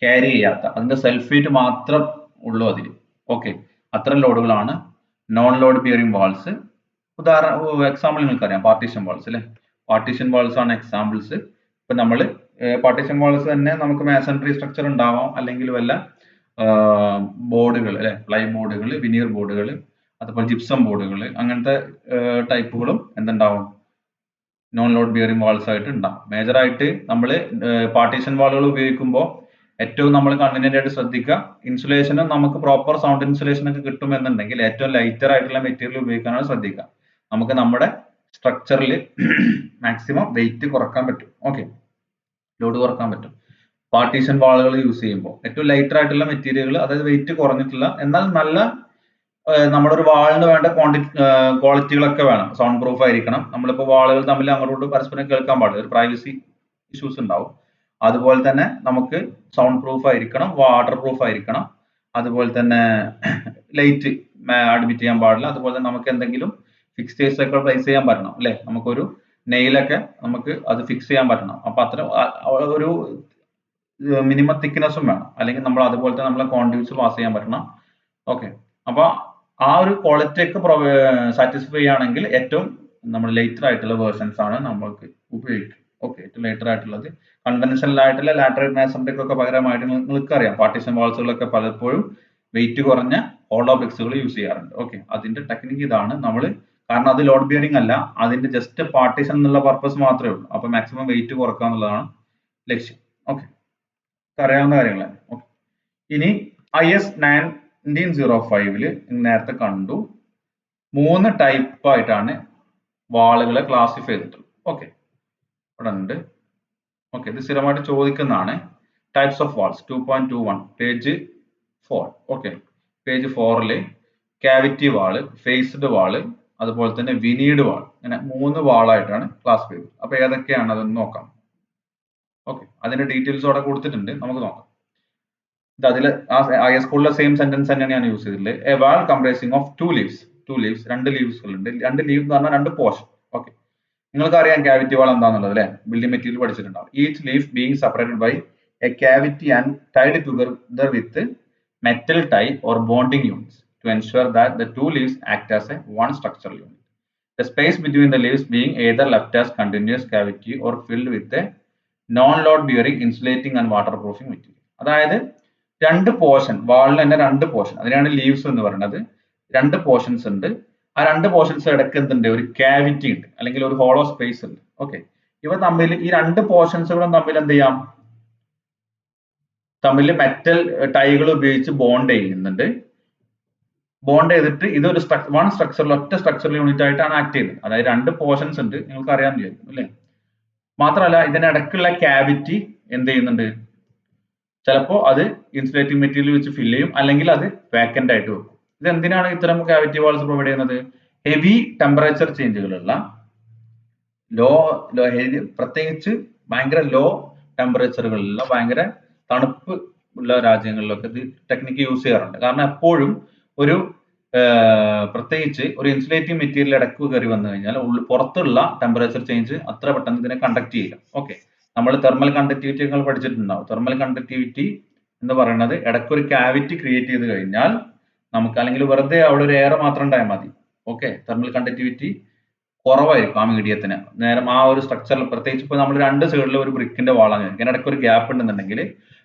ക്യാരി ചെയ്യാത്ത, അതിന്റെ സെൽഫ് വെയിറ്റ് മാത്രം ഉള്ളൂ അതിൽ. ഓക്കെ, അത്തരം ലോഡുകളാണ് non load bearing walls. Example നിങ്ങൾക്കറിയാം, പാർട്ടീഷൻ വാൾസ് അല്ലെ. പാർട്ടീഷൻ വാൾസ് ആണ് എക്സാമ്പിൾസ്. ഇപ്പൊ നമ്മൾ പാർട്ടീഷൻ വാൾസ് തന്നെ നമുക്ക് മാസൺറി സ്ട്രക്ചർ ഉണ്ടാവാം, അല്ലെങ്കിൽ വല്ല ബോർഡുകൾ അല്ലെ, പ്ലൈ ബോർഡുകൾ, വിനീർ ബോർഡുകൾ, അതുപോലെ ജിപ്സം ബോർഡുകൾ, അങ്ങനത്തെ ടൈപ്പുകളും എന്തുണ്ടാവും, നോൺ ലോഡ് ബിയറിംഗ് വാൾസ് ആയിട്ട് ഉണ്ടാവും. മേജർ ആയിട്ട് നമ്മൾ പാർട്ടീഷൻ വാളുകൾ ഉപയോഗിക്കുമ്പോൾ ഏറ്റവും നമ്മൾ കൺവീനിയന്റ് ആയിട്ട് ശ്രദ്ധിക്കുക, ഇൻസുലേഷനും നമുക്ക് പ്രോപ്പർ സൗണ്ട് ഇൻസുലേഷൻ ഒക്കെ കിട്ടുമെന്നുണ്ടെങ്കിൽ ഏറ്റവും ലൈറ്റർ ആയിട്ടുള്ള മെറ്റീരിയൽ ഉപയോഗിക്കാനാണ് ശ്രദ്ധിക്കുക. നമുക്ക് നമ്മുടെ സ്ട്രക്ചറിൽ മാക്സിമം വെയിറ്റ് കുറക്കാൻ പറ്റും. ഓക്കെ, ലോഡ് കുറക്കാൻ പറ്റും. പാർട്ടീഷൻ വാളുകൾ യൂസ് ചെയ്യുമ്പോൾ ഏറ്റവും ലൈറ്റർ ആയിട്ടുള്ള മെറ്റീരിയലുകൾ, അതായത് വെയിറ്റ് കുറഞ്ഞിട്ടുള്ള എന്നാൽ നല്ല നമ്മുടെ ഒരു വാളിന് വേണ്ട ക്വാളിറ്റികളൊക്കെ വേണം. സൗണ്ട് പ്രൂഫ് ആയിരിക്കണം. നമ്മളിപ്പോൾ വാളുകൾ തമ്മിൽ അങ്ങോട്ട് പരസ്പരം കേൾക്കാൻ പാടില്ല, ഒരു പ്രൈവസി ഇഷ്യൂസ് ഉണ്ടാവും. അതുപോലെ തന്നെ നമുക്ക് സൗണ്ട് പ്രൂഫ് ആയിരിക്കണം, വാട്ടർ പ്രൂഫ് ആയിരിക്കണം, അതുപോലെ തന്നെ ലൈറ്റ് അഡ്മിറ്റ് ചെയ്യാൻ പാടില്ല, അതുപോലെ തന്നെ നമുക്ക് എന്തെങ്കിലും ഫിക്സ്റ്റേഴ്സ് ഒക്കെ പ്ലേസ് ചെയ്യാൻ പറ്റണം അല്ലെ, നമുക്കൊരു നെയിലൊക്കെ നമുക്ക് അത് ഫിക്സ് ചെയ്യാൻ പറ്റണം. അപ്പൊ അത്ര ഒരു മിനിമം തിക്നെസ്സും വേണം, അല്ലെങ്കിൽ നമ്മൾ അതുപോലെ തന്നെ നമ്മളെ കോൺഡ്യൂസ് പാസ് ചെയ്യാൻ പറ്റണം. ഓക്കെ, അപ്പൊ ആ ഒരു ക്വാളിറ്റി ഒക്കെ സാറ്റിസ്ഫൈ ആണെങ്കിൽ ഏറ്റവും നമ്മൾ ലേറ്റർ ആയിട്ടുള്ള വേർഷൻസ് ആണ് നമ്മൾക്ക് ഉപയോഗിക്കുക. ഓക്കെ, ഏറ്റവും ലേറ്റർ ആയിട്ടുള്ളത് കൺവെൻഷണൽ ആയിട്ടുള്ള ലാറ്ററൈറ്റ് മാസോണിക് ഒക്കെ പകരമായിട്ട് നിങ്ങൾക്ക് അറിയാം പാർട്ടീഷൻ വാൾസുകളൊക്കെ പലപ്പോഴും വെയിറ്റ് കുറഞ്ഞ ഹോളോ ബ്രിക്സുകൾ യൂസ് ചെയ്യാറുണ്ട്. ഓക്കെ, അതിന്റെ ടെക്നിക്ക് ഇതാണ്. നമ്മൾ കാരണം അത് ലോഡ് ബിയറിംഗ് അല്ല, അതിന്റെ ജസ്റ്റ് പാർട്ടീഷൻ എന്നുള്ള പർപ്പസ് മാത്രമേ ഉള്ളൂ. അപ്പൊ മാക്സിമം വെയിറ്റ് കുറക്കുക എന്നുള്ളതാണ് ലക്ഷ്യം. ഓക്കെ, അറിയാവുന്ന കാര്യങ്ങളാണ്. ഓക്കെ, ഇനി IS 1905 നേരത്തെ കണ്ടു 3 ടൈപ്പ് ആയിട്ടാണ് വാളുകളെ ക്ലാസിഫൈ ചെയ്തിട്ടുള്ളത്. ഓക്കെ, ഇവിടെ ഉണ്ട്. ഓക്കെ, ഇത് സ്ഥിരമായിട്ട് ചോദിക്കുന്നതാണ്. Types of walls 2.21 page 4. Okay, page 4 cavity wall, faced wall, അതുപോലെ തന്നെ വിനീഡ് വാൾ, ഇങ്ങനെ 3 വാളായിട്ടാണ് ക്ലാസിഫൈ ചെയ്തത്. അപ്പൊ ഏതൊക്കെയാണ് അതൊന്ന് നോക്കാം. ഓക്കെ, അതിന്റെ ഡീറ്റെയിൽസ് അവിടെ കൊടുത്തിട്ടുണ്ട്, നമുക്ക് നോക്കാം. അതിൽ സ്കൂളിലെ സെയിം സെന്റൻസ് തന്നെയാണ് ഞാൻ യൂസ് ചെയ്തിട്ടുള്ളത്. A wall comprising of two leaves, രണ്ട് ലീവ്സുകൾ ഉണ്ട്. രണ്ട് ലീവ് എന്ന് പറഞ്ഞാൽ രണ്ട് പോർഷൻ. ഓക്കെ, നിങ്ങൾക്ക് അറിയാം ക്യാവിറ്റി വാൾ എന്താണെന്നുള്ളത് അല്ലെ, ബിൽഡിംഗ് മെറ്റീരിയൽ പഠിച്ചിട്ടുണ്ടാവും. Each leaf being separated by a cavity and tied together with metal tie or bonding units to ensure that the two leaves act as a one structural unit. The space between the leaves being either left as continuous cavity or filled with a non-load bearing insulating and waterproofing material. അതായത് രണ്ട് portion, വാളിന് തന്നെ രണ്ട് portion, അതിനാണ് leaves എന്ന് പറയുന്നത്. രണ്ട് portions ഉണ്ട്. ആ രണ്ട് പോർഷൻസ് ഇടയ്ക്ക് എന്തുണ്ട്, ഒരു ക്യാവിറ്റി ഉണ്ട്, അല്ലെങ്കിൽ ഒരു ഹോളോ സ്പേസ് ഉണ്ട്. ഓക്കെ, ഇവ തമ്മിൽ, ഈ രണ്ട് പോർഷൻസുകളും തമ്മിൽ എന്ത് ചെയ്യാം, തമ്മിൽ മെറ്റൽ ടൈകൾ ഉപയോഗിച്ച് ബോണ്ട് ചെയ്യുന്നുണ്ട്. ബോണ്ട് ചെയ്തിട്ട് ഇതൊരു വൺ സ്ട്രക്ചറിൽ, ഒറ്റ സ്ട്രക്ചറൽ യൂണിറ്റ് ആയിട്ടാണ് ആക്ട് ചെയ്യുന്നത്. അതായത് രണ്ട് പോർഷൻസ് ഉണ്ട്, നിങ്ങൾക്ക് അറിയാൻ കഴിയും അല്ലേ. മാത്രമല്ല ഇതിനിടയ്ക്കുള്ള ക്യാവിറ്റി എന്ത് ചെയ്യുന്നുണ്ട്, ചിലപ്പോൾ അത് ഇൻസുലേറ്റിംഗ് മെറ്റീരിയൽ വെച്ച് ഫില്ല് ചെയ്യും, അല്ലെങ്കിൽ അത് വാക്കന്റ് ആയിട്ട് വെക്കും. ഇത് എന്തിനാണ് ഇത്തരം ക്യാവിറ്റി വാൾസ് പ്രൊവൈഡ് ചെയ്യുന്നത്? ഹെവി ടെമ്പറേച്ചർ ചേഞ്ചുകളുള്ള പ്രത്യേകിച്ച് ഭയങ്കര ലോ ടെമ്പറേച്ചറുകളിലുള്ള ഭയങ്കര തണുപ്പ് ഉള്ള രാജ്യങ്ങളിലൊക്കെ ഇത് ടെക്നിക്ക് യൂസ് ചെയ്യാറുണ്ട്. കാരണം എപ്പോഴും ഒരു പ്രത്യേകിച്ച് ഒരു ഇൻസുലേറ്റിംഗ് മെറ്റീരിയൽ ഇടയ്ക്ക് കയറി വന്നു കഴിഞ്ഞാൽ പുറത്തുള്ള ടെമ്പറേച്ചർ ചേഞ്ച് അത്ര പെട്ടെന്ന് ഇതിനെ കണ്ടക്ട് ചെയ്യില്ല. ഓക്കെ, നമ്മൾ തെർമൽ കണ്ടക്ടിവിറ്റി നിങ്ങൾ പഠിച്ചിട്ടുണ്ടാവും. തെർമൽ കണ്ടക്ടിവിറ്റി എന്ന് പറയുന്നത് ഇടയ്ക്കൊരു ക്യാവിറ്റി ക്രിയേറ്റ് ചെയ്ത് കഴിഞ്ഞാൽ നമുക്ക്, അല്ലെങ്കിൽ വെറുതെ അവിടെ ഒരു എയർ മാത്രം ഉണ്ടായാൽ മതി. ഓക്കെ, തെർമൽ കണ്ടക്ടിവിറ്റി കുറവായിരിക്കും ആ മീഡിയത്തിന്. നേരം ആ ഒരു സ്ട്രക്ചറിൽ, പ്രത്യേകിച്ച് ഇപ്പോൾ നമ്മൾ രണ്ട് സൈഡിൽ ഒരു ബ്രിക്കിന്റെ വാളാണ്, ഇടയ്ക്ക് ഒരു ഗ്യാപ്പ് ഉണ്ടെന്നുണ്ടെങ്കിൽ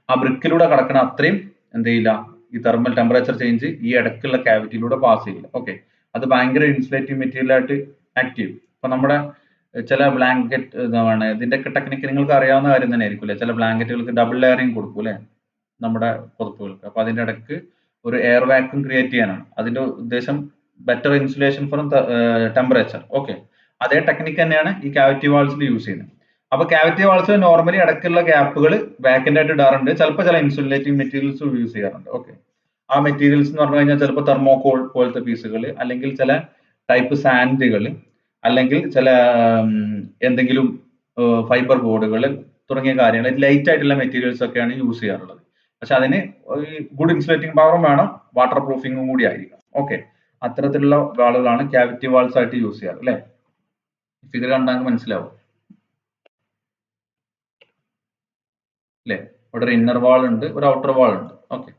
ആ ബ്രിക്കിലൂടെ കടക്കുന്ന അത്രയും എന്ത് ചെയ്യില്ല, ഈ തെർമൽ ടെമ്പറേച്ചർ ചേഞ്ച് ഈ ഇടയ്ക്കുള്ള ക്യാവിറ്റിയിലൂടെ പാസ് ചെയ്യില്ല. ഓക്കെ, അത് ഭയങ്കര ഇൻസുലേറ്റിംഗ് മെറ്റീരിയൽ ആയിട്ട് ആക്ട് ചെയ്യും. ഇപ്പൊ നമ്മുടെ ചില ബ്ലാങ്കറ്റ് എന്താണ്, ഇതിന്റെയൊക്കെ ടെക്നിക്ക് നിങ്ങൾക്ക് അറിയാവുന്ന കാര്യം തന്നെ ആയിരിക്കും അല്ലെ. ചില ബ്ലാങ്കറ്റുകൾക്ക് ഡബിൾ ലെയറിംഗ് കൊടുക്കും അല്ലെ, നമ്മുടെ പുറത്തുകൾക്ക്. അപ്പൊ അതിന്റെ ഇടയ്ക്ക് ഒരു എയർ വാക്യൂം ക്രിയേറ്റ് ചെയ്യാനാണ് അതിന്റെ ഉദ്ദേശം, better insulation from temperature. Okay, അതേ ടെക്നിക്ക് തന്നെയാണ് ഈ ക്യാവിറ്റി വാൾസിൽ യൂസ് ചെയ്യുന്നത്. അപ്പൊ ക്യാവിറ്റി വാൾസിൽ നോർമലി ഇടയ്ക്കുള്ള ഗ്യാപ്പുകൾ വാക്കന്റ് ആയിട്ട് ഇടാറുണ്ട്. ചിലപ്പോൾ ചില ഇൻസുലേറ്റിംഗ് മെറ്റീരിയൽസ് യൂസ് ചെയ്യാറുണ്ട്. ഓക്കെ, ആ മെറ്റീരിയൽസ് എന്ന് പറഞ്ഞു കഴിഞ്ഞാൽ ചിലപ്പോൾ തെർമോകോൾ പോലത്തെ പീസുകൾ, അല്ലെങ്കിൽ ചില ടൈപ്പ് സാൻഡുകൾ, അല്ലെങ്കിൽ ചില എന്തെങ്കിലും ഫൈബർ ബോർഡുകൾ തുടങ്ങിയ കാര്യങ്ങൾ, ലൈറ്റ് ആയിട്ടുള്ള മെറ്റീരിയൽസ് ഒക്കെയാണ് യൂസ് ചെയ്യാറുള്ളത്. പക്ഷെ അതിന് ഗുഡ് ഇൻസുലേറ്റിംഗ് പവറും വേണം, വാട്ടർ പ്രൂഫിംഗും കൂടി ആയിരിക്കും. ഓക്കെ, അത്തരത്തിലുള്ള വാളുകളാണ് ക്യാവിറ്റി വാൾസ് ആയിട്ട് യൂസ് ചെയ്യാറ് അല്ലെ. ഫിഗർ കണ്ടാൽ മനസ്സിലാവും അല്ലെ. ഇവിടെ ഒരു ഇന്നർ വാൾ ഉണ്ട്, ഒരു ഔട്ടർ വാൾ ഉണ്ട്. ഓക്കെ,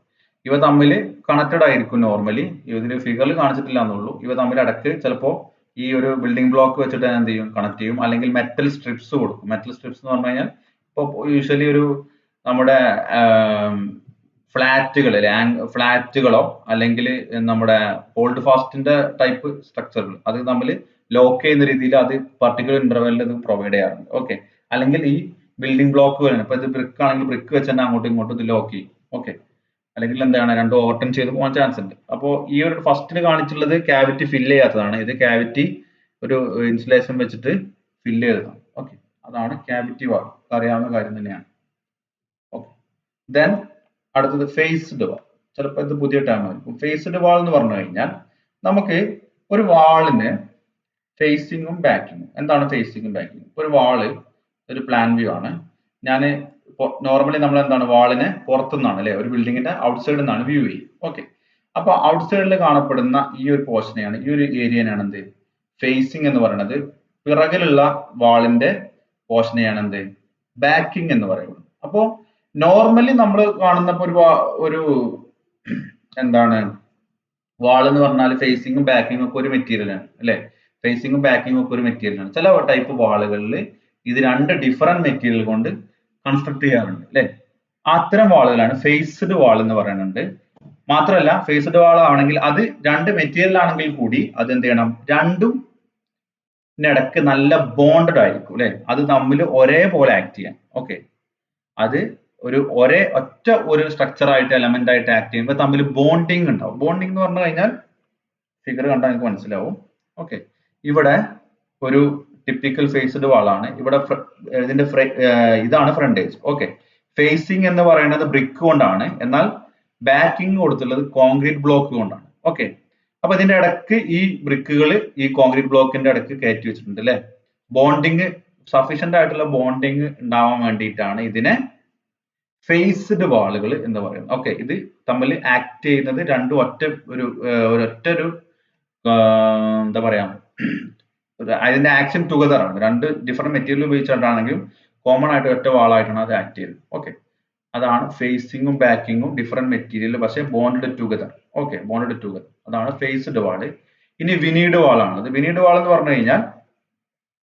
ഇവ തമ്മിൽ കണക്റ്റഡ് ആയിരിക്കും നോർമലി. ഇതിൽ ഫിഗറിൽ കാണിച്ചിട്ടില്ല എന്നുള്ളൂ. ഇവ തമ്മിൽ ഇടയ്ക്ക് ചിലപ്പോൾ ഈ ഒരു ബിൽഡിംഗ് ബ്ലോക്ക് വെച്ചിട്ട് എന്ത് ചെയ്യും, കണക്ട് ചെയ്യും, അല്ലെങ്കിൽ മെറ്റൽ സ്ട്രിപ്സ് കൊടുക്കും. മെറ്റൽ സ്ട്രിപ്സ് എന്ന് പറഞ്ഞു കഴിഞ്ഞാൽ ഇപ്പോൾ യൂഷ്വലി ഒരു നമ്മുടെ ഫ്ലാറ്റുകളോ അല്ലെങ്കിൽ നമ്മുടെ ഹോൾഡ് ഫാസ്റ്റിന്റെ ടൈപ്പ് സ്ട്രക്ചറുകൾ, അത് തമ്മിൽ ലോക്ക് ചെയ്യുന്ന രീതിയിൽ അത് പർട്ടിക്കുലർ ഇന്റർവെല്ലിൽ ഇത് പ്രൊവൈഡ് ചെയ്യാറുണ്ട്. ഓക്കെ, അല്ലെങ്കിൽ ഈ ബിൽഡിംഗ് ബ്ലോക്കുകളാണ്, ഇപ്പൊ ഇത് ബ്രിക്ക് ആണെങ്കിൽ ബ്രിക്ക് വെച്ച് തന്നെ അങ്ങോട്ടും ഇങ്ങോട്ടും ഇത് ലോക്ക് ചെയ്യും. ഓക്കെ, അല്ലെങ്കിൽ എന്താണ് രണ്ടും ഓവർടേൺ ചെയ്ത് പോകാൻ ചാൻസ് ഉണ്ട്. അപ്പോൾ ഈ ഒരു ഫസ്റ്റിൽ കാണിച്ചുള്ളത് ക്യാവിറ്റി ഫില്ല് ചെയ്യാത്തതാണ്. ഇത് ക്യാവിറ്റി ഒരു ഇൻസുലേഷൻ വെച്ചിട്ട് ഫില്ല് ചെയ്തതാണ്. ഓക്കെ, അതാണ് ക്യാവിറ്റി വാൾ, അറിയാവുന്ന കാര്യം തന്നെയാണ്. ഓക്കെ, ദെൻ അടുത്തത് ഫേസ്ഡ് വാൾ. ചിലപ്പോൾ ഇത് പുതിയ ടേം ആയിരിക്കും. ഫേസ്ഡ് വാൾ എന്ന് പറഞ്ഞു കഴിഞ്ഞാൽ നമുക്ക് ഒരു വാളിന് ഫേസിങ്ങും ബാക്കിങ്ങും. എന്താണ് ഫേസിങ്ങും ബാക്കിങ്ങും? ഒരു വാള് ഒരു പ്ലാൻ വ്യൂ ആണ്. ഞാൻ നോർമലി നമ്മൾ എന്താണ് വാളിനെ പുറത്തുനിന്നാണ് അല്ലെ, ഒരു ബിൽഡിങ്ങിന്റെ ഔട്ട്സൈഡിൽ നിന്നാണ് വ്യൂ ചെയ്യും. ഓക്കെ, അപ്പൊ ഔട്ട്സൈഡിൽ കാണപ്പെടുന്ന ഈ ഒരു പോർഷനെയാണ്, ഈ ഒരു ഏരിയനാണ് എന്ത് ഫേസിംഗ് എന്ന് പറയുന്നത്. പിറകിലുള്ള വാളിന്റെ പോർഷനെയാണ് എന്ത് ബാക്കിംഗ് എന്ന് പറയുന്നത്. അപ്പോ നോർമലി നമ്മൾ കാണുന്നപ്പോ ഒരു എന്താണ് വാൾ എന്ന് പറഞ്ഞാൽ ഫേസിങ്ങും ബാക്കിങ്ങും ഒക്കെ ഒരു മെറ്റീരിയലാണ് അല്ലെ. ഫേസിങ്ങും ബാക്കിങ്ങും ഒക്കെ ഒരു മെറ്റീരിയലാണ്. ചില ടൈപ്പ് വാളുകളിൽ ഇത് രണ്ട് ഡിഫറെന്റ് മെറ്റീരിയൽ കൊണ്ട് കൺസ്ട്രക്ട് ചെയ്യാറുണ്ട് അല്ലെ. അത്തരം വാളുകളാണ് ഫേസ്ഡ് വാൾ എന്ന് പറയുന്നുണ്ട്. മാത്രമല്ല ഫേസ്ഡ് വാൾ ആണെങ്കിൽ അത് രണ്ട് മെറ്റീരിയൽ ആണെങ്കിൽ കൂടി അത് എന്ത് ചെയ്യണം, രണ്ടും ഇടക്ക് നല്ല ബോണ്ടഡ് ആയിരിക്കും അല്ലെ. അത് തമ്മിൽ ഒരേപോലെ ആക്ട് ചെയ്യാൻ. ഓക്കെ, അത് ഒറ്റ ഒരു സ്ട്രക്ചർ ആയിട്ട് എലമെന്റ് ആയിട്ട് ആക്ട് ചെയ്യുമ്പോൾ തമ്മിൽ ബോണ്ടിങ് ഉണ്ടാവും. ബോണ്ടിങ് എന്ന് പറഞ്ഞു കഴിഞ്ഞാൽ ഫിഗർ കണ്ടാൽ നിങ്ങൾക്ക് മനസ്സിലാവും. ഓക്കെ, ഇവിടെ ഒരു ടിപ്പിക്കൽ ഫേസ്ഡ് വാളാണ്. ഇവിടെ ഇതിന്റെ ഇതാണ് ഫ്രണ്ടേജ്. ഓക്കെ, ഫേസിങ് എന്ന് പറയുന്നത് ബ്രിക്ക് കൊണ്ടാണ്, എന്നാൽ ബാക്കിംഗ് കൊടുത്തുള്ളത് കോൺക്രീറ്റ് ബ്ലോക്ക് കൊണ്ടാണ്. ഓക്കെ, അപ്പൊ ഇതിന്റെ ഇടയ്ക്ക് ഈ ബ്രിക്കുകൾ ഈ കോൺക്രീറ്റ് ബ്ലോക്കിന്റെ ഇടയ്ക്ക് കയറ്റി വെച്ചിട്ടുണ്ട് അല്ലെ. ബോണ്ടിങ് സഫീഷ്യന്റ് ആയിട്ടുള്ള ബോണ്ടിങ് ഉണ്ടാവാൻ വേണ്ടിയിട്ടാണ് ഇതിനെ ഫേസ്ഡ് വാളുകൾ എന്ന് പറയുന്നത്. ഓക്കെ, ഇത് തമ്മിൽ ആക്ട് ചെയ്യുന്നത് രണ്ടും ഒരൊറ്റ എന്താ പറയാ, അതിന്റെ ആക്ഷൻ ടുഗദർ ആണ്. രണ്ട് ഡിഫറെന്റ് മെറ്റീരിയൽ ഉപയോഗിച്ചിട്ടാണെങ്കിലും കോമൺ ആയിട്ട് ഒറ്റ വാളായിട്ടാണ് അത് ആക്ട് ചെയ്യുന്നത്. ഓക്കെ, അതാണ് ഫേസിങ്ങും ബാക്കിങ്ങും ഡിഫറെന്റ് മെറ്റീരിയൽ പക്ഷേ bonded together. Okay, bonded together, അതാണ് ഫേസ്ഡ് വാള്. ഇനി വിനീഡ് വാളാണ്. അത് വിനീഡ് വാൾ എന്ന് പറഞ്ഞു കഴിഞ്ഞാൽ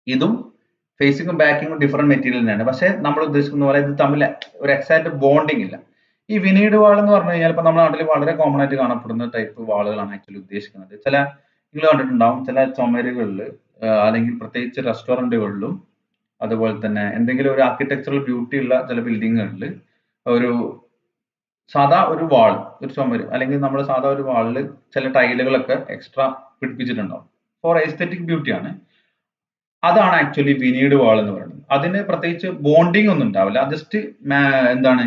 ഇതും ഫേസിങ്ങും ബാക്കിങ്ങും ഡിഫറെന്റ് മെറ്റീരിയൽ തന്നെയാണ്, പക്ഷേ നമ്മൾ ഉദ്ദേശിക്കുന്ന പോലെ ഇത് തമ്മിൽ ഒരു എക്സാക്ട് ബോണ്ടിങ് ഇല്ല. ഈ വിനീഡ് വാൾ എന്ന് പറഞ്ഞു കഴിഞ്ഞാൽ ഇപ്പൊ നമ്മുടെ നാട്ടിൽ വളരെ കോമൺ ആയിട്ട് കാണപ്പെടുന്ന ടൈപ്പ് വാളുകളാണ് ആക്ച്വലി ഉദ്ദേശിക്കുന്നത്. നിങ്ങൾ കണ്ടിട്ടുണ്ടാവും ചില ചുമരുകളിൽ അല്ലെങ്കിൽ പ്രത്യേകിച്ച് റെസ്റ്റോറന്റുകളിലും അതുപോലെ തന്നെ എന്തെങ്കിലും ഒരു ആർക്കിടെക്ചറൽ ബ്യൂട്ടി ഉള്ള ചില ബിൽഡിങ്ങുകളിൽ ഒരു സാധാ ഒരു വാൾ, ഒരു ചുമര് അല്ലെങ്കിൽ നമ്മൾ സാധാ ഒരു വാളിൽ ചില ടൈലുകളൊക്കെ എക്സ്ട്രാ പിടിപ്പിച്ചിട്ടുണ്ടാവും. ഫോർ എസ്തെറ്റിക് ബ്യൂട്ടിയാണ്. അതാണ് ആക്ച്വലി വിനീഡ് വാൾ എന്ന് പറയുന്നത്. അതിന് പ്രത്യേകിച്ച് ബോണ്ടിങ് ഒന്നും ഉണ്ടാവില്ല. ജസ്റ്റ് എന്താണ്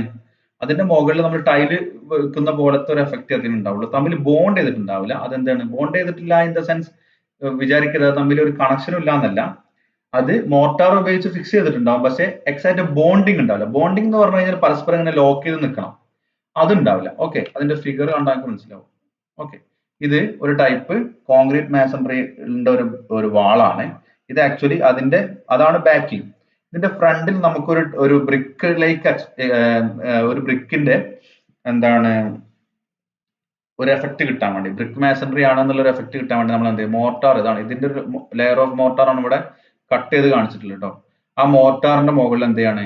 അതിന്റെ മുകളിൽ നമ്മൾ ടൈല് വെക്കുന്ന പോലത്തെ ഒരു എഫക്റ്റ് അതിന് ഉണ്ടാവുള്ളൂ. തമ്മിൽ ബോണ്ട് ചെയ്തിട്ടുണ്ടാവില്ല. അതെന്താണ് ബോണ്ട് ചെയ്തിട്ടില്ല ഇൻ ദ സെൻസ് വിചാരിക്കരുത് തമ്മിൽ ഒരു കണക്ഷനും ഇല്ല എന്നല്ല. അത് മോർട്ടാർ ഉപയോഗിച്ച് ഫിക്സ് ചെയ്തിട്ടുണ്ടാവും, പക്ഷെ എക്സാക്ട് ബോണ്ടിങ് ഉണ്ടാവില്ല. ബോണ്ടിങ് എന്ന് പറഞ്ഞു കഴിഞ്ഞാൽ പരസ്പരം ഇങ്ങനെ ലോക്ക് ചെയ്ത് നിൽക്കണം, അതുണ്ടാവില്ല. ഓക്കെ, അതിന്റെ ഫിഗർ കണ്ടാൽ മനസ്സിലാവും. ഓക്കെ, ഇത് ഒരു ടൈപ്പ് കോൺക്രീറ്റ് മാസൺറിന്റെ ഒരു വാളാണ്. ഇത് ആക്ച്വലി അതാണ് ബാക്കിംഗ്. ഇതിന്റെ ഫ്രണ്ടിൽ നമുക്കൊരു ഒരു ബ്രിക്കിലേക്ക് ഒരു ബ്രിക്കിന്റെ എന്താണ് ഒരു എഫക്ട് കിട്ടാൻ വേണ്ടി, ബ്രിക്ക് മാസൺറി ആണെന്നുള്ള ഒരു എഫക്ട് കിട്ടാൻ വേണ്ടി നമ്മൾ എന്ത് ചെയ്യും, മോർട്ടാർ, ഇതാണ് ഇതിന്റെ ഒരു ലെയർ ഓഫ് മോർട്ടാർ ആണ് ഇവിടെ കട്ട് ചെയ്ത് കാണിച്ചിട്ടുള്ളത് കേട്ടോ. ആ മോർട്ടാറിന്റെ മുകളിൽ എന്ത് ചെയ്യാണ്,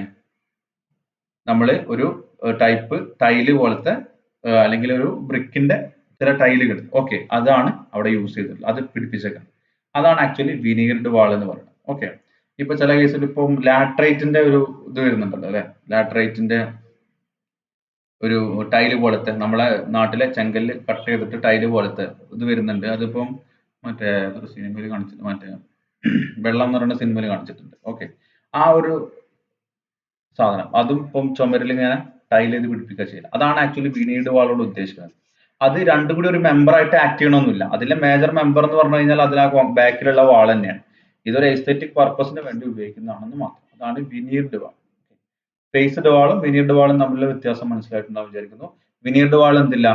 നമ്മൾ ഒരു ടൈപ്പ് ടൈല് പോലത്തെ അല്ലെങ്കിൽ ഒരു ബ്രിക്കിന്റെ ചില ടൈലുകൾ, ഓക്കെ, അതാണ് അവിടെ യൂസ് ചെയ്തിട്ടുള്ളത്. അത് പിടിപ്പിച്ചേക്കണം. അതാണ് ആക്ച്വലി വിനീർഡ് വാൾ എന്ന് പറയുന്നത്. ഓക്കെ, ഇപ്പൊ ചില കേസിൽ ഇപ്പം ലാട്രൈറ്റിന്റെ ഒരു ഇത് വരുന്നുണ്ടല്ലോ അല്ലെ. ലാട്രൈറ്റിന്റെ ഒരു ടൈല് പോലത്തെ നമ്മളെ നാട്ടിലെ ചെങ്കല്ല് കട്ട് ചെയ്തിട്ട് ടൈല് പോലത്തെ ഇത് വരുന്നുണ്ട്. അതിപ്പം മറ്റേ ഒരു സിനിമയിൽ കാണിച്ചിട്ട്, മറ്റേ വെള്ളം എന്ന് പറയുന്ന സിനിമയിൽ കാണിച്ചിട്ടുണ്ട്. ഓക്കെ, ആ ഒരു സാധനം അതും ഇപ്പം ചുമരിൽ ഇങ്ങനെ ടൈൽ ചെയ്ത് പിടിപ്പിക്കുക ചെയ്യില്ല. അതാണ് ആക്ച്വലി വിനീർഡ് വാളോട് ഉദ്ദേശിക്കുന്നത്. അത് രണ്ടും കൂടി ഒരു മെമ്പർ ആയിട്ട് ആക്ട് ചെയ്യണമെന്നില്ല. അതിലെ മേജർ മെമ്പർ എന്ന് പറഞ്ഞു കഴിഞ്ഞാൽ അതിൽ ആ ബാക്കിലുള്ള വാൾ തന്നെയാണ്. ഇതൊരു എസ്തെറ്റിക് പർപ്പസിന് വേണ്ടി ഉപയോഗിക്കുന്നതാണെന്ന് മാത്രം. അതാണ് വിനീർഡ് വാൾ. ഫേസ്ഡ് വാളും വിനീർഡ് വാളും തമ്മിലുള്ള വ്യത്യാസം മനസ്സിലായിട്ടുണ്ടാവും വിചാരിക്കുന്നു. വിനീർഡ് വാൾ എന്തില്ല,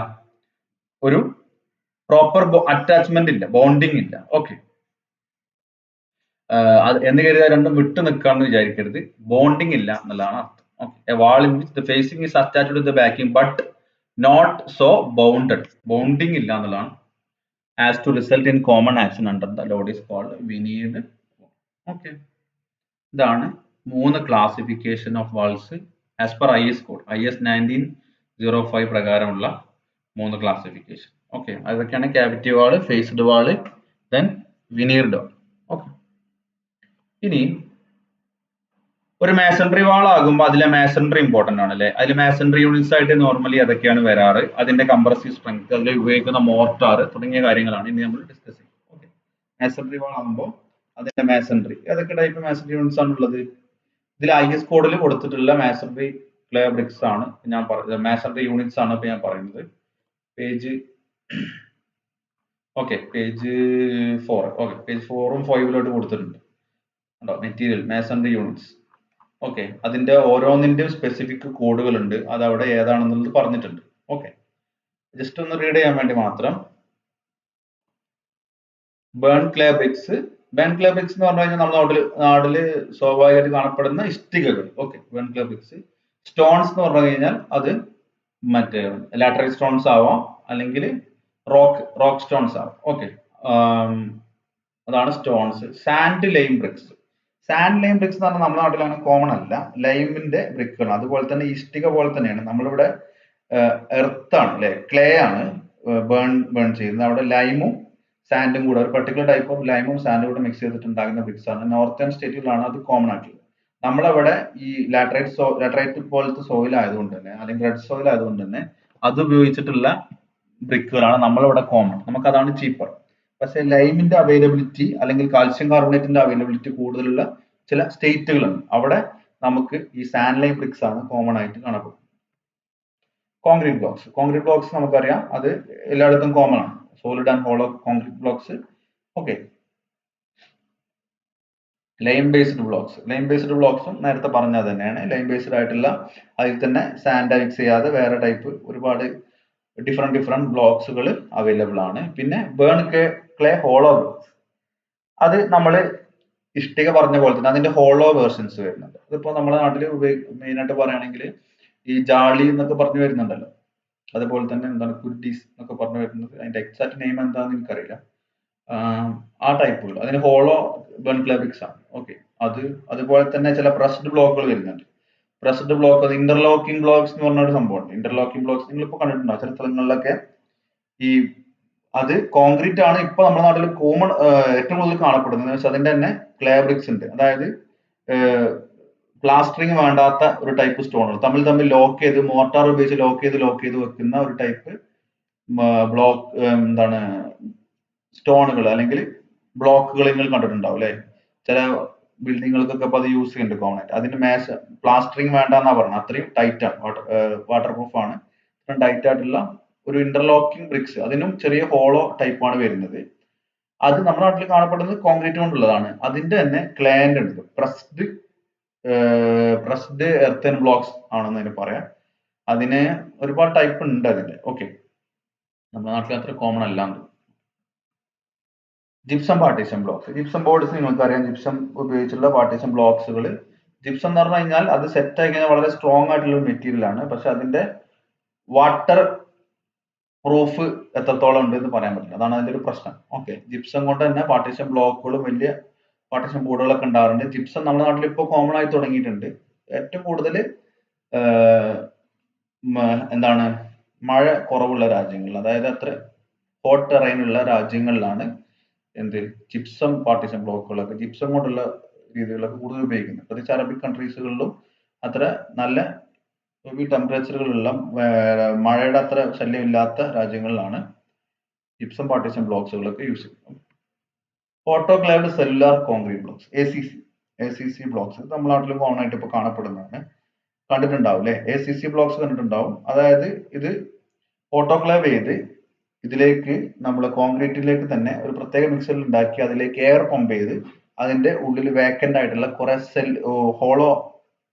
ഒരു പ്രോപ്പർ അറ്റാച്ച്മെന്റ് ഇല്ല, ബോണ്ടിങ് ഇല്ല. ഓക്കെ, എന്ന് കരുതിയാൽ രണ്ടും വിട്ടു നിൽക്കാന്ന് വിചാരിക്കരുത്. ബോണ്ടിങ് ഇല്ല എന്നുള്ളതാണ് അർത്ഥം. Okay, a wall in which the facing is attached with the backing but not so bounded. Bonding ഇല്ല എന്നുള്ളതാണ്. As to result in common action under the load is called veneered. Okay, ഇതാണ് 3 classification of walls as per IS code, IS 1905 പ്രകാരമുള്ള 3 classification. Okay, അതൊക്കെയാണ് cavity wall, faced wall, then veneered wall. Okay, ഇനി ഒരു മാസൺട്രി വാൾ ആകുമ്പോൾ അതിലെ മാസൺട്രി important ആണ് അല്ലെ. അതിൽ മാസൺട്രി യൂണിറ്റ്സ് ആയിട്ട് നോർമലി അതൊക്കെയാണ് വരാറ്. അതിന്റെ കംപ്രസീവ് സ്ട്രെങ്ത്, അതിൽ ഉപയോഗിക്കുന്ന മോർട്ടാർ തുടങ്ങിയ കാര്യങ്ങളാണ് ഇനി നമ്മൾ ഡിസ്കസ് ചെയ്യുന്നത്. ഓക്കെ, മാസൺട്രി വാൾ ആകുമ്പോൾ അതിന്റെ മാസൺട്രി ഏതൊക്കെ ടൈപ്പ് മാസൺട്രി യൂണിറ്റ്സ് ആണ് ഉള്ളത്? ഇതിൽ IS കോഡിൽ കൊടുത്തിട്ടുള്ള മാസൺട്രി ക്ലേ ബ്രിക്സ് ആണ് ഞാൻ പറയുന്നത്, മാസൺട്രി യൂണിറ്റ്സ് ആണ് ഇപ്പൊ ഞാൻ പറയുന്നത്. പേജ് പേജ് 4, പേജ് 4ഉം 5ലോട്ട് കൊടുത്തിട്ടുണ്ട്. Material മാസൺട്രി units. ഓക്കെ, അതിന്റെ ഓരോന്നിന്റെയും സ്പെസിഫിക് കോഡുകളുണ്ട്, അത് അവിടെ ഏതാണെന്നുള്ളത് പറഞ്ഞിട്ടുണ്ട്. ഓക്കെ, ജസ്റ്റ് ഒന്ന് റീഡ് ചെയ്യാൻ വേണ്ടി മാത്രം. Burn clay bricks. Burn clay bricks എന്ന് പറഞ്ഞു കഴിഞ്ഞാൽ നമ്മുടെ നാട്ടില് സ്വാഭാവികമായിട്ട് കാണപ്പെടുന്ന ഇഷ്ടികകൾ. Okay, burn clay bricks. Stones എന്ന് പറഞ്ഞു കഴിഞ്ഞാൽ അത് മറ്റേ ലാറ്ററൈറ്റ് സ്റ്റോൺസ് ആവാം, അല്ലെങ്കിൽ റോക്ക് സ്റ്റോൺസ് ആവാം. ഓക്കെ, അതാണ് stones. Sand lime bricks. Sand lime bricks എന്ന് പറഞ്ഞാൽ നമ്മുടെ നാട്ടിൽ അങ്ങനെ കോമൺ അല്ല. ലൈമിന്റെ ബ്രിക്കുകൾ, അതുപോലെ തന്നെ ഇഷ്ടിക പോലെ തന്നെയാണ്. നമ്മളിവിടെ എർത്ത് ആണ് അല്ലെ, ക്ലേ ആണ് ബേൺ ചെയ്യുന്നത്. അവിടെ ലൈമും സാൻഡും കൂടെ, ഒരു പെർട്ടിക്കുലർ ടൈപ്പ് ഓഫ് ലൈമും സാൻഡും കൂടെ മിക്സ് ചെയ്തിട്ടുണ്ടാകുന്ന ബ്രിക്സ് ആണ്. നോർത്തേൺ സ്റ്റേറ്റുകളാണ് അത് കോമൺ ആയിട്ടുള്ളത്. നമ്മളവിടെ ഈ ലാറ്ററൈറ്റ് പോലത്തെ സോയിൽ ആയതുകൊണ്ട് തന്നെ, അല്ലെങ്കിൽ റെഡ് സോയിൽ ആയതുകൊണ്ട് തന്നെ അത് ഉപയോഗിച്ചിട്ടുള്ള ബ്രിക്കുകളാണ് നമ്മളിവിടെ കോമൺ. നമുക്ക് അതാണ് ചീപ്പർ. പക്ഷേ ലൈമിന്റെ അവൈലബിലിറ്റി അല്ലെങ്കിൽ കാൽഷ്യം കാർബണേറ്റിന്റെ അവൈലബിലിറ്റി കൂടുതലുള്ള ചില സ്റ്റേറ്റുകളുണ്ട്. അവിടെ നമുക്ക് ഈ സാൻഡ് ലൈം ബ്രിക്സ് ആണ് കോമൺ ആയിട്ട് കാണപ്പെടുന്നത്. Concrete blocks. കോൺക്രീറ്റ് ബ്ലോക്സ് നമുക്കറിയാം, അത് എല്ലായിടത്തും കോമൺ ആണ്. Solid and hollow concrete blocks. Okay, lime based blocks. Lime based ബ്ലോക്സും നേരത്തെ പറഞ്ഞത് തന്നെയാണ്. ലൈം ബേസ്ഡ് ആയിട്ടുള്ള, അതിൽ തന്നെ സാൻഡ് മിക്സ് ചെയ്യാതെ വേറെ ടൈപ്പ് ഒരുപാട് ഡിഫറെന്റ് ബ്ലോക്സുകൾ അവൈലബിൾ ആണ്. പിന്നെ ബേൺ ക്ലേ ഹോളോ ബ്ലോക്സ്. അത് നമ്മൾ ഇഷ്ടിക പറഞ്ഞ പോലെ തന്നെ അതിന്റെ ഹോളോ വേർഷൻസ് വരുന്നുണ്ട്. അതിപ്പോ നമ്മുടെ നാട്ടിൽ മെയിൻ ആയിട്ട് പറയുകയാണെങ്കിൽ ഈ ജാളി എന്നൊക്കെ പറഞ്ഞു വരുന്നുണ്ടല്ലോ, അതുപോലെ തന്നെ എന്താണ് കുർഡീസ് എന്നൊക്കെ പറഞ്ഞു വരുന്നത്. അതിന്റെ എക്സാക്ട് നെയിം എന്താണെന്ന് എനിക്കറിയില്ല. ആ ടൈപ്പുകൾ അതിന് ഹോളോ ബേൺ ക്ലേ ബ്രിക്സ് ആണ്. ഓക്കെ, അതുപോലെ തന്നെ ചില പ്രസ്ഡ് ബ്ലോക്കുകൾ വരുന്നുണ്ട്. പ്രസ്ഡ് ബ്ലോക്ക്, അത് ഇന്റർലോക്കിംഗ് ബ്ലോക്സ് എന്ന് പറഞ്ഞ ഒരു സംഭവമുണ്ട്. ഇന്റർലോക്കിംഗ് ബ്ലോക്സ് നിങ്ങളിപ്പോൾ കണ്ടിട്ടുണ്ടാവും ചില സ്ഥലങ്ങളിലൊക്കെ. ഈ അത് കോൺക്രീറ്റ് ആണ് ഇപ്പൊ നമ്മുടെ നാട്ടിൽ കോമൺ ഏറ്റവും കൂടുതൽ കാണപ്പെടുന്നത്. പക്ഷെ അതിന്റെ തന്നെ ക്ലേ ബ്രിക്സ് ഉണ്ട്. അതായത് പ്ലാസ്റ്ററിങ് വേണ്ടാത്ത ഒരു ടൈപ്പ് സ്റ്റോണുകൾ തമ്മിൽ തമ്മിൽ ലോക്ക് ചെയ്ത്, മോർട്ടാർ ഉപയോഗിച്ച് ലോക്ക് ചെയ്ത് വെക്കുന്ന ഒരു ടൈപ്പ് ബ്ലോക്ക്, എന്താണ്, സ്റ്റോണുകൾ അല്ലെങ്കിൽ ബ്ലോക്കുകൾ നിങ്ങൾ കണ്ടിട്ടുണ്ടാവും അല്ലെ. ചില ബിൽഡിങ്ങുകൾക്കൊക്കെ അപ്പൊ അത് യൂസ് ചെയ്യുന്നുണ്ട് കോമൺ ആയിട്ട്. അതിന് പ്ലാസ്റ്ററിങ് വേണ്ടെന്നാ പറഞ്ഞത്. അത്രയും ടൈറ്റ് ആണ്, വാട്ടർ പ്രൂഫ് ആണ്. അത്രയും ടൈറ്റ് ആയിട്ടുള്ള ഒരു ഇന്റർലോക്കിംഗ് ബ്രിക്സ്. അതിനും ചെറിയ ഹോളോ ടൈപ്പ് ആണ് വരുന്നത്. അത് നമ്മുടെ നാട്ടിൽ കാണപ്പെടുന്നത് കോൺക്രീറ്റ് കൊണ്ടുള്ളതാണ്. അതിന്റെ തന്നെ ക്ലേന്റെ ഉണ്ട്, പ്രസ്ഡ് എർത്തൻ ബ്ലോക്സ് ആണെന്ന് അതിന് പറയാം. അതിന് ഒരുപാട് ടൈപ്പ് ഉണ്ട് അതിന്റെ. ഓക്കെ, നമ്മുടെ നാട്ടിൽ അത്ര കോമൺ അല്ലാണ്ട്. Gypsum partition blocks. Gypsum boards നിങ്ങൾക്കറിയാം, ജിപ്സം ഉപയോഗിച്ചുള്ള പാർട്ടീഷൻ ബ്ലോക്സുകൾ. ജിപ്സം എന്ന് പറഞ്ഞു കഴിഞ്ഞാൽ അത് സെറ്റ് ആയി കഴിഞ്ഞാൽ വളരെ സ്ട്രോങ് ആയിട്ടുള്ള ഒരു മെറ്റീരിയൽ ആണ്. പക്ഷെ അതിന്റെ വാട്ടർ പ്രൂഫ് എത്രത്തോളം ഉണ്ട് എന്ന് പറയാൻ പറ്റില്ല. അതാണ് അതിന്റെ ഒരു പ്രശ്നം. ഓക്കെ, ജിപ്സം കൊണ്ട് തന്നെ പാർട്ടീഷൻ ബ്ലോക്കുകളും വലിയ പാർട്ടീഷൻ ബോർഡുകളൊക്കെ ഉണ്ടാവാറുണ്ട്. ജിപ്സം നമ്മുടെ നാട്ടിൽ ഇപ്പോൾ കോമൺ ആയി തുടങ്ങിയിട്ടുണ്ട്. ഏറ്റവും കൂടുതൽ എന്താണ്, മഴ കുറവുള്ള രാജ്യങ്ങളിൽ, അതായത് അത്ര ഹോട്ട് ടെറൈൻ ഉള്ള രാജ്യങ്ങളിലാണ് എന്ത് ജിപ്സം പാർട്ടീഷൻ ബ്ലോക്കുകളൊക്കെ, ജിപ്സം കൊണ്ടുള്ള രീതികളൊക്കെ കൂടുതൽ ഉപയോഗിക്കുന്നത്. പ്രത്യേകിച്ച് അറബിക് കൺട്രീസുകളിലും അത്ര നല്ല ഈ ടെമ്പറേച്ചറുകളുള്ള മഴയുടെ അത്ര ശല്യമില്ലാത്ത രാജ്യങ്ങളിലാണ് ജിപ്സം പാർട്ടീഷൻ ബ്ലോക്സുകളൊക്കെ യൂസ് ചെയ്യുന്നത്. Autoclaved cellular concrete blocks, ACC blocks നമ്മുടെ നാട്ടിലും കോമൺ ആയിട്ട് ഇപ്പോൾ കാണപ്പെടുന്നതാണ്. കണ്ടിട്ടുണ്ടാവും അല്ലെ, ACC ബ്ലോക്സ് കണ്ടിട്ടുണ്ടാവും. അതായത് ഇത് ഓട്ടോക്ലേവ് ചെയ്ത് ഇതിലേക്ക് നമ്മൾ കോൺക്രീറ്റിലേക്ക് തന്നെ ഒരു പ്രത്യേക മിക്സറിൽ ഉണ്ടാക്കി അതിലേക്ക് എയർ പമ്പ് ചെയ്ത് അതിന്റെ ഉള്ളിൽ വേക്കന്റ് ആയിട്ടുള്ള കുറെ ഹോളോ,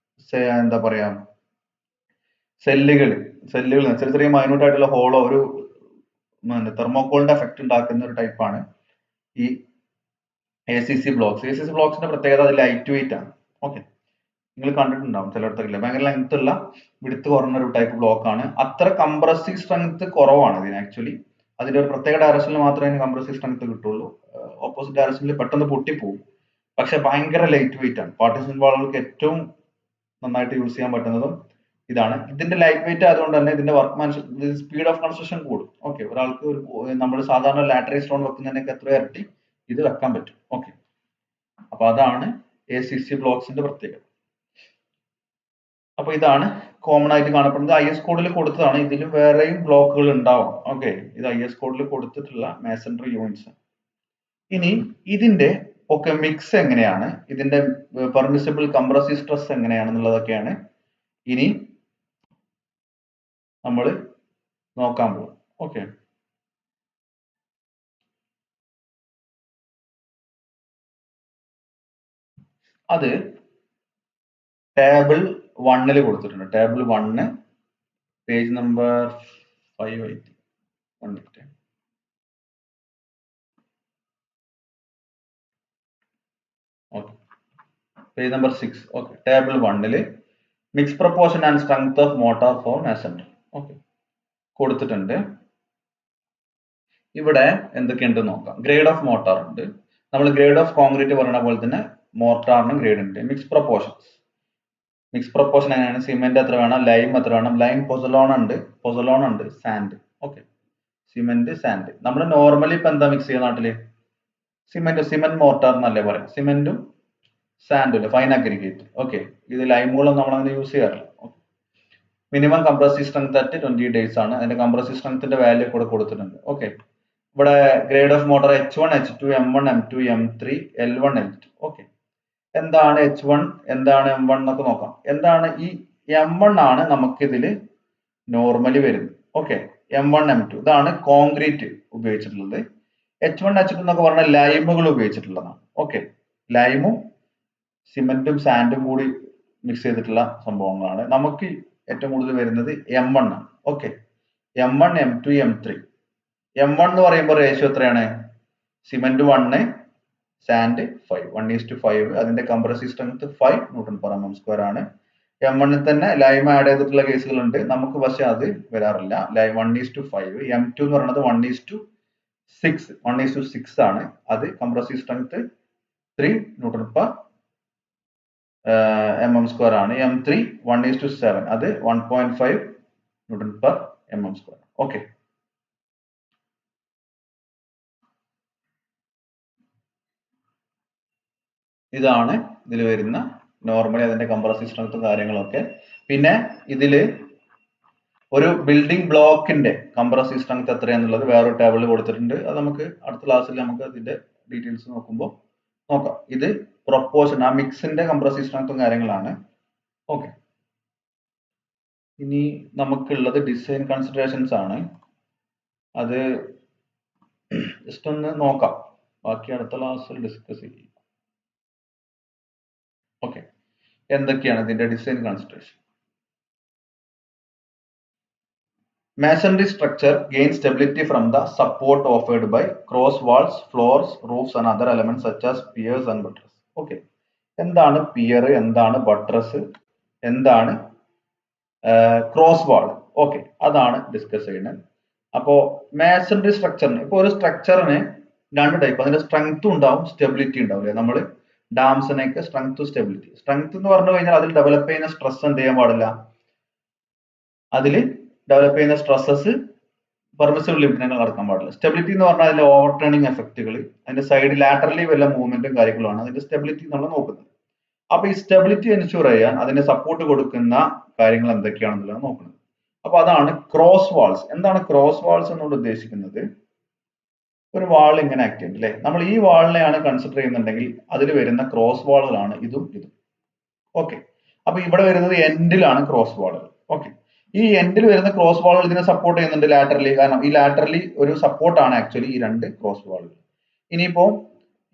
എന്താ പറയാ, സെല്ലുകൾ ചെറിയ ചെറിയ മൈന്യൂട്ട് ആയിട്ടുള്ള ഹോളോ, ഒരു തെർമോക്കോളിന്റെ എഫക്ട് ഉണ്ടാക്കുന്ന ഒരു ടൈപ്പാണ് ഈ ACC ബ്ലോക്സ്. ACC ബ്ലോക്സിന്റെ പ്രത്യേകത അത് ലൈറ്റ് വെയിറ്റ് ആണ്. ഓക്കെ, നിങ്ങൾ കണ്ടിട്ടുണ്ടാവും ചിലയിടത്തൊക്കെ. ഭയങ്കര ലെങ്ത് ഉള്ള, വിടുത്ത് കുറഞ്ഞ ഒരു ടൈപ്പ് ബ്ലോക്ക് ആണ്. അത്ര കംപ്രസീവ് സ്ട്രെങ്ത് കുറവാണ് ഇതിന് ആക്ച്വലി. അതിന്റെ ഒരു പ്രത്യേക ഡയറക്ഷനിൽ മാത്രമേ അതിന് കംപ്രസീവ് സ്ട്രെങ്ത് കിട്ടുള്ളൂ. ഓപ്പോസിറ്റ് ഡയറക്ഷനിൽ പെട്ടെന്ന് പൊട്ടിപ്പോകും. പക്ഷെ ഭയങ്കര ലൈറ്റ് വെയിറ്റ് ആണ്. പാർട്ടീഷൻ വാളുകൾക്ക് ഏറ്റവും നന്നായിട്ട് യൂസ് ചെയ്യാൻ പറ്റുന്നതും ഇതാണ്. ഇതിന്റെ ലൈറ്റ് വെയിറ്റ് ആയതുകൊണ്ട് തന്നെ ഇതിന്റെ വർക്ക്മാൻഷിപ്പ്, സ്പീഡ് ഓഫ് കൺസ്ട്രക്ഷൻ കൂടും. ഓക്കെ, ഒരാൾക്ക് ഒരു നമ്മൾ സാധാരണ ലാറ്ററൈറ്റ് സ്റ്റോൺ വെക്കുന്നതിനൊക്കെ എത്ര ഇരട്ടി ഇത് വെക്കാൻ പറ്റും. ഓക്കെ, അപ്പൊ അതാണ് ACC ബ്ലോക്സിന്റെ പ്രത്യേകത. അപ്പൊ ഇതാണ് കോമൺ ആയിട്ട് കാണപ്പെടുന്നത്. IS കോഡിൽ കൊടുത്തതാണ്. ഇതിലും വേറെയും ബ്ലോക്കുകൾ ഉണ്ടാവും. ഓക്കെ, ഇത് IS കോഡിൽ കൊടുത്തിട്ടുള്ള മേസൺറി യൂണിറ്റ്സ്. ഇനി ഇതിന്റെ ഒക്കെ മിക്സ് എങ്ങനെയാണ്, ഇതിന്റെ പെർമിസിബിൾ കംപ്രസീവ് സ്ട്രെസ് എങ്ങനെയാണെന്നുള്ളതൊക്കെയാണ് ഇനി നമ്മൾ നോക്കാൻ പോകും. ഓക്കെ, അത് ടേബിൾ 1 കൊടുത്തിട്ടുണ്ട്. ടേബിൾ 1 പേജ് നമ്പർ 5 ആയിട്ട് 1 okay, page number 6. Okay, table 1 mix proportion and strength of mortar for masonry okay കൊടുത്തിട്ടുണ്ട്. ഇവിടെ എന്തൊക്കെയുണ്ട് നോക്കാം. ഗ്രേഡ് ഓഫ് മോട്ടാർ ഉണ്ട്. നമ്മൾ ഗ്രേഡ് ഓഫ് കോൺക്രീറ്റ് പറയുന്ന പോലെ തന്നെ മോർട്ടാറിനും ഗ്രേഡ് ഉണ്ട്. മിക്സ് പ്രൊപ്പോർഷൻസ്, മിക്സ് പ്രൊപ്പോർഷൻ എങ്ങനെയാണ്? സിമെന്റ് എത്ര വേണം, ലൈം എത്ര വേണം? ലൈം പൊസലോൺ ഉണ്ട്, സാൻഡ്. Okay, cement sand. നമ്മൾ നോർമലി ഇപ്പൊ എന്താ മിക്സ് ചെയ്യുക നാട്ടില്? സിമെന്റ് മോർട്ടാർ എന്നല്ലേ പറയാം. സിമെന്റും സാൻഡും ഇല്ല, ഫൈൻ അഗ്രിഗേറ്റ്. ഓക്കെ, ഇത് ലൈമുകളൊന്നും നമ്മൾ അങ്ങനെ യൂസ് ചെയ്യാറില്ല. Minimum compressive strength at 20 days ആണ്. അതിന്റെ കംപ്രസീവ് സ്ട്രെങ്ത്തിന്റെ വാല്യൂ കൂടെ കൊടുത്തിട്ടുണ്ട്. ഓക്കെ, ഇവിടെ grade of motor H1, H2, M1, M2, M3, L1, L2. Okay, എന്താണ് H1, എന്താണ് M1 എന്നൊക്കെ നോക്കാം. എന്താണ് ഈ M1 ആണ് നമുക്ക് ഇതില് നോർമലി വരുന്നത്. ഓക്കെ, M1, M2 ഇതാണ് കോൺക്രീറ്റ് ഉപയോഗിച്ചിട്ടുള്ളത്. H1, H2 എന്നൊക്കെ പറഞ്ഞാൽ ലൈമുകൾ ഉപയോഗിച്ചിട്ടുള്ളതാണ്. ഓക്കെ, ലൈമും സിമെന്റും സാൻഡും കൂടി മിക്സ് ചെയ്തിട്ടുള്ള സംഭവങ്ങളാണ്. നമുക്ക് ഏറ്റവും കൂടുതൽ വരുന്നത് M1 ആണ്. Okay, M1, M2, M3. M1 എന്ന് പറയുമ്പോൾ റേഷ്യോ എത്രയാണ്? Cement 1, sand 5, 1:5. അതിന്റെ കംപ്രസീവ് സ്ട്രെങ്ത് 5 Nm/mm² ആണ്. M1 ൽ തന്നെ ലൈം ആഡ് ചെയ്തിട്ടുള്ള കേസുകളുണ്ട് നമുക്ക്, പക്ഷെ അത് വരാറില്ല. ലൈം 1:5. M2 എന്ന് പറയുന്നത് 1:6 ആണ്. അത് കംപ്രസീവ് സ്ട്രെങ്ത് 3 Nm/mm² ആണ്. M3 1:7, അത് 1.5 Nm/mm². ഓക്കെ, ഇതാണ് ഇതിൽ വരുന്ന നോർമലി അതിന്റെ കംപ്രസീവ് സ്ട്രെങ്ത്തും കാര്യങ്ങളൊക്കെ. പിന്നെ ഇതില് ഒരു ബിൽഡിംഗ് ബ്ലോക്കിന്റെ കംപ്രസീവ് സ്ട്രെങ്ത് എത്രയാന്നുള്ളത് വേറൊരു ടേബിളിൽ കൊടുത്തിട്ടുണ്ട്. അത് നമുക്ക് അടുത്ത ക്ലാസ്സിൽ നമുക്ക് അതിന്റെ ഡീറ്റെയിൽസ് നോക്കുമ്പോൾ നോക്കാം. ഇത് പ്രൊപ്പോർഷൻ, ആ മിക്സിന്റെ കംപ്രസീവ് സ്ട്രെങ്ത്തും കാര്യങ്ങളാണ്. ഓക്കെ, ഇനി നമുക്കുള്ളത് ഡിസൈൻ കൺസിഡറേഷൻസ് ആണ്. അത് ജസ്റ്റ് ഒന്ന് നോക്കാം, ബാക്കി അടുത്ത ക്ലാസ്സിൽ ഡിസ്കസ് ചെയ്യും. ഓക്കെ, എന്തൊക്കെയാണ് ഇതിന്റെ design consideration? Masonry structure gains stability from the support offered by cross walls, floors, roofs and other elements such as piers and buttresses. Okay, എന്താണ് പിയർ, എന്താണ് ബട്രസ്, എന്താണ് ക്രോസ് വാൾ? ഓക്കെ, അതാണ് ഡിസ്കസ് ചെയ്യുന്നത്. അപ്പോ masonry സ്ട്രക്ചറിന്, ഇപ്പൊ ഒരു സ്ട്രക്ചറിന് രണ്ട് ടൈപ്പ്, അതിന്റെ സ്ട്രെങ്ത്തും ഉണ്ടാവും, സ്റ്റെബിലിറ്റി ഉണ്ടാവും അല്ലെ? നമ്മൾ ഡാംസിനൊക്കെ സ്ട്രെങ്ത്, സ്റ്റെബിലിറ്റി. സ്ട്രെങ്ത് എന്ന് പറഞ്ഞു കഴിഞ്ഞാൽ അതിൽ ഡെവലപ്പ് ചെയ്യുന്ന സ്ട്രെസ് എന്ത് ചെയ്യാൻ പാടില്ല? അതിൽ ഡെവലപ്പ് ചെയ്യുന്ന സ്ട്രെസ്സസ് പെർമിസിബിൾ ലിമിറ്റിനേക്കാൾ കടക്കാൻ പാടില്ല. സ്റ്റെബിലിറ്റി എന്ന് പറഞ്ഞാൽ അതിന്റെ ഓവർ ടേണിംഗ് എഫക്റ്റുകൾ, അതിന്റെ സൈഡ് ലാറ്ററലി വല്ല മൂവ്മെന്റും കാര്യങ്ങളുമാണ് അതിന്റെ സ്റ്റെബിലിറ്റി നമ്മൾ നോക്കുന്നത്. അപ്പൊ ഈ സ്റ്റെബിലിറ്റി എൻഷുർ ചെയ്യാൻ അതിന് സപ്പോർട്ട് കൊടുക്കുന്ന കാര്യങ്ങൾ എന്തൊക്കെയാണെന്നുള്ളത് നോക്കുന്നത്. അപ്പൊ അതാണ് ക്രോസ് വാൾസ്. എന്താണ് ക്രോസ് വാൾസ് എന്നോട് ഉദ്ദേശിക്കുന്നത്? ഒരു വാൾ ഇങ്ങനെ ആക്ട് ചെയ്യുന്നത് അല്ലെ? നമ്മൾ ഈ വാളിനെയാണ് കൺസിഡർ ചെയ്യുന്നുണ്ടെങ്കിൽ അതിൽ വരുന്ന ക്രോസ് വാളുകളാണ് ഇതും ഇതും. ഓക്കെ, അപ്പൊ ഇവിടെ വരുന്നത് എൻഡിലാണ് ക്രോസ് വാളുകൾ. ഓക്കെ, ഈ എൻഡിൽ വരുന്ന ക്രോസ് വാളുകൾ ഇതിനെ സപ്പോർട്ട് ചെയ്യുന്നുണ്ട് ലാറ്ററലി. കാരണം ഈ ലാറ്ററലി ഒരു സപ്പോർട്ടാണ് ആക്ച്വലി ഈ രണ്ട് ക്രോസ് വാളുകൾ. ഇനിയിപ്പോ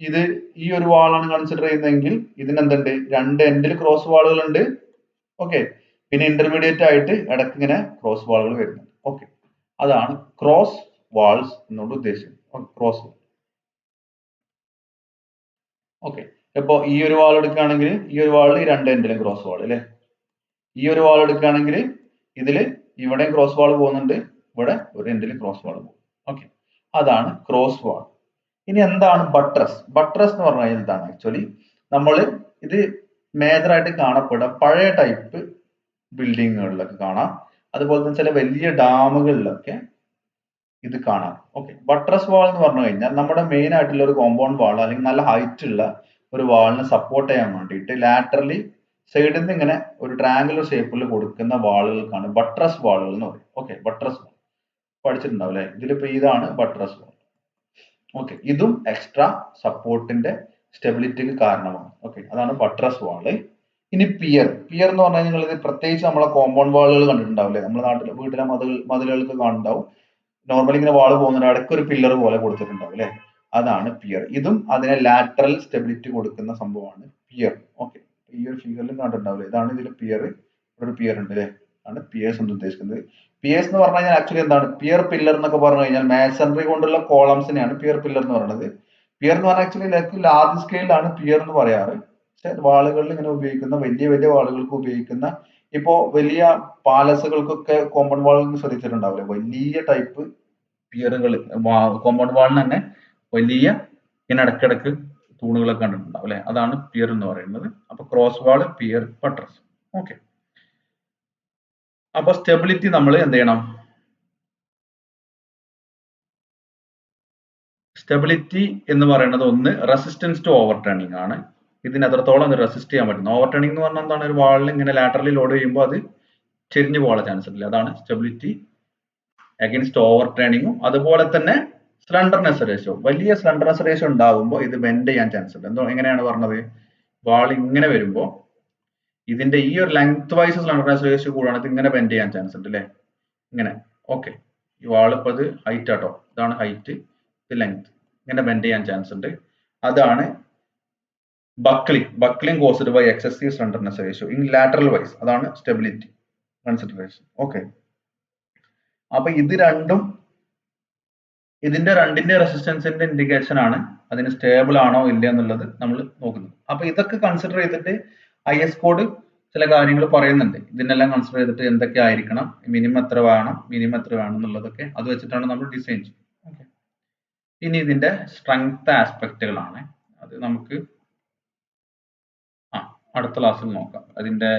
ഇത് ഈ ഒരു വാളാണ് കൺസിഡർ ചെയ്യുന്നതെങ്കിൽ ഇതിന് എന്തുണ്ട്? രണ്ട് എൻഡിൽ ക്രോസ് വാളുകൾ ഉണ്ട്. ഓക്കെ, പിന്നെ ഇന്റർമീഡിയറ്റ് ആയിട്ട് ഇടയ്ക്ക് ഇങ്ങനെ ക്രോസ് വാളുകൾ വരുന്നുണ്ട്. ഓക്കെ, അതാണ് ക്രോസ് വാൾസ് എന്നോട് ഉദ്ദേശിക്കുന്നത്. ക്രോസ് വാൾ. ഓക്കെ, ഇപ്പൊ ഈ ഒരു വാൾ എടുക്കുകയാണെങ്കിൽ ഈ ഒരു വാളിൽ ഈ രണ്ട് എൻഡിലും ക്രോസ് വാൾ അല്ലെ? ഈ ഒരു വാൾ എടുക്കുകയാണെങ്കിൽ ഇതില് ഇവിടെ ക്രോസ് വാൾ പോകുന്നുണ്ട്, ഇവിടെ ഒരു എൻഡിൽ ക്രോസ് വാൾ പോകും. ഓക്കെ, അതാണ് ക്രോസ് വാൾ. ഇനി എന്താണ് ബട്രസ്? ബട്രസ് എന്ന് പറഞ്ഞു കഴിഞ്ഞാൽ എന്താണ്? ആക്ച്വലി നമ്മൾ ഇത് മേജറായിട്ട് കാണപ്പെടുക പഴയ ടൈപ്പ് ബിൽഡിങ്ങുകളിലൊക്കെ കാണാം, അതുപോലെ തന്നെ ചില വലിയ ഡാമുകളിലൊക്കെ ഇത് കാണാം. ഓക്കെ, ബട്രസ് വാൾ എന്ന് പറഞ്ഞു കഴിഞ്ഞാൽ നമ്മുടെ മെയിൻ ആയിട്ടുള്ള ഒരു കോമ്പൗണ്ട് വാൾ അല്ലെങ്കിൽ നല്ല ഹൈറ്റ് ഉള്ള ഒരു വാളിനെ സപ്പോർട്ട് ചെയ്യാൻ വേണ്ടിയിട്ട് ലാറ്ററലി സൈഡിൽ നിന്ന് ഇങ്ങനെ ഒരു ട്രയാങ്കുലർ ഷേപ്പിൽ കൊടുക്കുന്ന വാളുകൾക്കാണ് ബട്രസ് വാളുകൾ എന്ന് പറയും. ഓക്കെ, ബട്രസ് വാൾ പഠിച്ചിട്ടുണ്ടാവും അല്ലെ? ഇതിലിപ്പോ ഇതാണ് ബട്രസ് വാൾ. ഓക്കെ, ഇതും എക്സ്ട്രാ സപ്പോർട്ടിന്റെ സ്റ്റെബിലിറ്റിക്ക് കാരണമാണ്. ഓക്കെ, അതാണ് ബട്രസ് വാള്. ഇനി പിയർ. പിയർ എന്ന് പറഞ്ഞാൽ നിങ്ങൾ ഇത് പ്രത്യേകിച്ച് നമ്മളെ കോമ്പൗണ്ട് വാളുകൾ കണ്ടിട്ടുണ്ടാവില്ലേ? നമ്മുടെ നാട്ടിലെ വീട്ടിലെ മതിലുകൾക്ക് കാണുന്നുണ്ടാവും. നോർമലി ഇങ്ങനെ വാള് പോകുന്നുണ്ട്, ഇടയ്ക്ക് ഒരു പില്ലർ പോലെ കൊടുത്തിട്ടുണ്ടാവും അല്ലെ? അതാണ് പിയർ. ഇതും അതിനെ ലാറ്ററൽ സ്റ്റെബിലിറ്റി കൊടുക്കുന്ന സംഭവമാണ് പിയർ. ഓക്കെ, ഈ ഒരു ഫിഗറിൽ കണ്ടിട്ടുണ്ടാവില്ല, ഇതാണ് ഇതിൽ പിയർ, ഒരു പിയർ ഉണ്ട് അല്ലേ, ആണ് പിയേഴ്സ് എന്ന് ഉദ്ദേശിക്കുന്നത്. പിയേഴ്സ് എന്ന് പറഞ്ഞു കഴിഞ്ഞാൽ ആക്ച്വലി എന്താണ് പിയർ പില്ലർ എന്നൊക്കെ പറഞ്ഞു കഴിഞ്ഞാൽ മാസണറി കൊണ്ടുള്ള കോളംസിനെയാണ് പിയർ പില്ലർ എന്ന് പറയുന്നത്. പിയർ എന്ന് പറഞ്ഞാൽ ആക്ച്വലി ലാർജ് സ്കെയിലാണ് പിയർ എന്ന് പറയാറ്. പക്ഷെ വാളുകളിൽ ഇങ്ങനെ ഉപയോഗിക്കുന്ന വലിയ വലിയ വാളുകൾക്ക് ഉപയോഗിക്കുന്ന, ഇപ്പോ വലിയ പാലസുകൾക്കൊക്കെ കോമ്പൗണ്ട് വാൾ ശ്രദ്ധിച്ചിട്ടുണ്ടാവില്ലേ, വലിയ ടൈപ്പ് പിയറുകൾ, കോമ്പൗണ്ട് വാളിന് തന്നെ വലിയ ഇങ്ങനെ ഇടക്കിടക്ക് തൂണുകളൊക്കെ കണ്ടിട്ടുണ്ടാവും അല്ലെ, അതാണ് പിയർ എന്ന് പറയുന്നത്. അപ്പൊ ക്രോസ് വാൾ, പിയർ, ബട്ടർസ്. ഓക്കെ. അപ്പൊ സ്റ്റെബിലിറ്റി നമ്മൾ എന്ത് ചെയ്യണം, സ്റ്റെബിലിറ്റി എന്ന് പറയുന്നത് ഒന്ന് റെസിസ്റ്റൻസ് ടു ഓവർ ടേണിംഗ് ആണ്. ഇതിന് എത്രത്തോളം അത് റെസിസ്റ്റ് ചെയ്യാൻ പറ്റുന്നു. ഓവർ ടേണിംഗ് എന്ന് പറഞ്ഞാൽ എന്താണ്, ഒരു വാളിൽ ഇങ്ങനെ ലാറ്ററലി ലോഡ് ചെയ്യുമ്പോൾ അത് ചെരിഞ്ഞു പോകാൻ ചാൻസ് ഇല്ല, അതാണ് സ്റ്റെബിലിറ്റി അഗൈൻസ്റ്റ് ഓവർ ടേണിങ്ങും. അതുപോലെ തന്നെ സ്ലണ്ടർനെസ് റേഷ്യോ, വലിയ സ്ലണ്ടർനെസ് റേഷ്യോ ഉണ്ടാകുമ്പോൾ ഇത് ബെൻഡ് ചെയ്യാൻ ചാൻസ് ഉണ്ട്. എന്തോ എങ്ങനെയാണ് പറഞ്ഞത്, വാൾ ഇങ്ങനെ വരുമ്പോൾ ഇതിന്റെ ഈ ഒരു ലെങ്ത് വൈസ് സ്ലണ്ടർനെസ് റേഷ്യോ കൂടാണ്, ഇങ്ങനെ ബെൻഡ് ചെയ്യാൻ ചാൻസ് ഉണ്ട് അല്ലേ, ഇങ്ങനെ. ഓക്കെ, ഈ വാൾ ഇപ്പൊ ഇത് ഹൈറ്റ് ആട്ടോ, ഇതാണ് ഹൈറ്റ്, ഇത് ലെങ്ത്, ഇങ്ങനെ ബെൻഡ് ചെയ്യാൻ ചാൻസ് ഉണ്ട്. അതാണ് buckling caused by excessive slenderness ratio in lateral wise, അതാണ് സ്റ്റെബിലിറ്റി കൺസിഡറേഷൻ. ഓക്കെ. അപ്പൊ ഇത് രണ്ടും, ഇതിന്റെ രണ്ടിന്റെ റെസിസ്റ്റൻസിന്റെ ഇൻഡിക്കേഷൻ ആണ് അതിന് സ്റ്റേബിൾ ആണോ ഇല്ല എന്നുള്ളത് നമ്മൾ നോക്കുന്നത്. അപ്പൊ ഇതൊക്കെ കൺസിഡർ ചെയ്തിട്ട് IS കോഡ് ചില കാര്യങ്ങൾ പറയുന്നുണ്ട്. ഇതിനെല്ലാം കൺസിഡർ ചെയ്തിട്ട് എന്തൊക്കെ ആയിരിക്കണം, മിനിമം എത്ര വേണം, മിനിമം എത്ര വേണം എന്നുള്ളതൊക്കെ അത് വെച്ചിട്ടാണ് നമ്മൾ ഡിസൈൻ ചെയ്യുന്നത്. ഓക്കെ. ഇനി ഇതിന്റെ സ്ട്രെങ്ത് ആസ്പെക്റ്റുകളാണ്, അത് നമുക്ക് അടുത്ത ക്ലാസ്സിൽ നോക്കാം. അതിന്റെ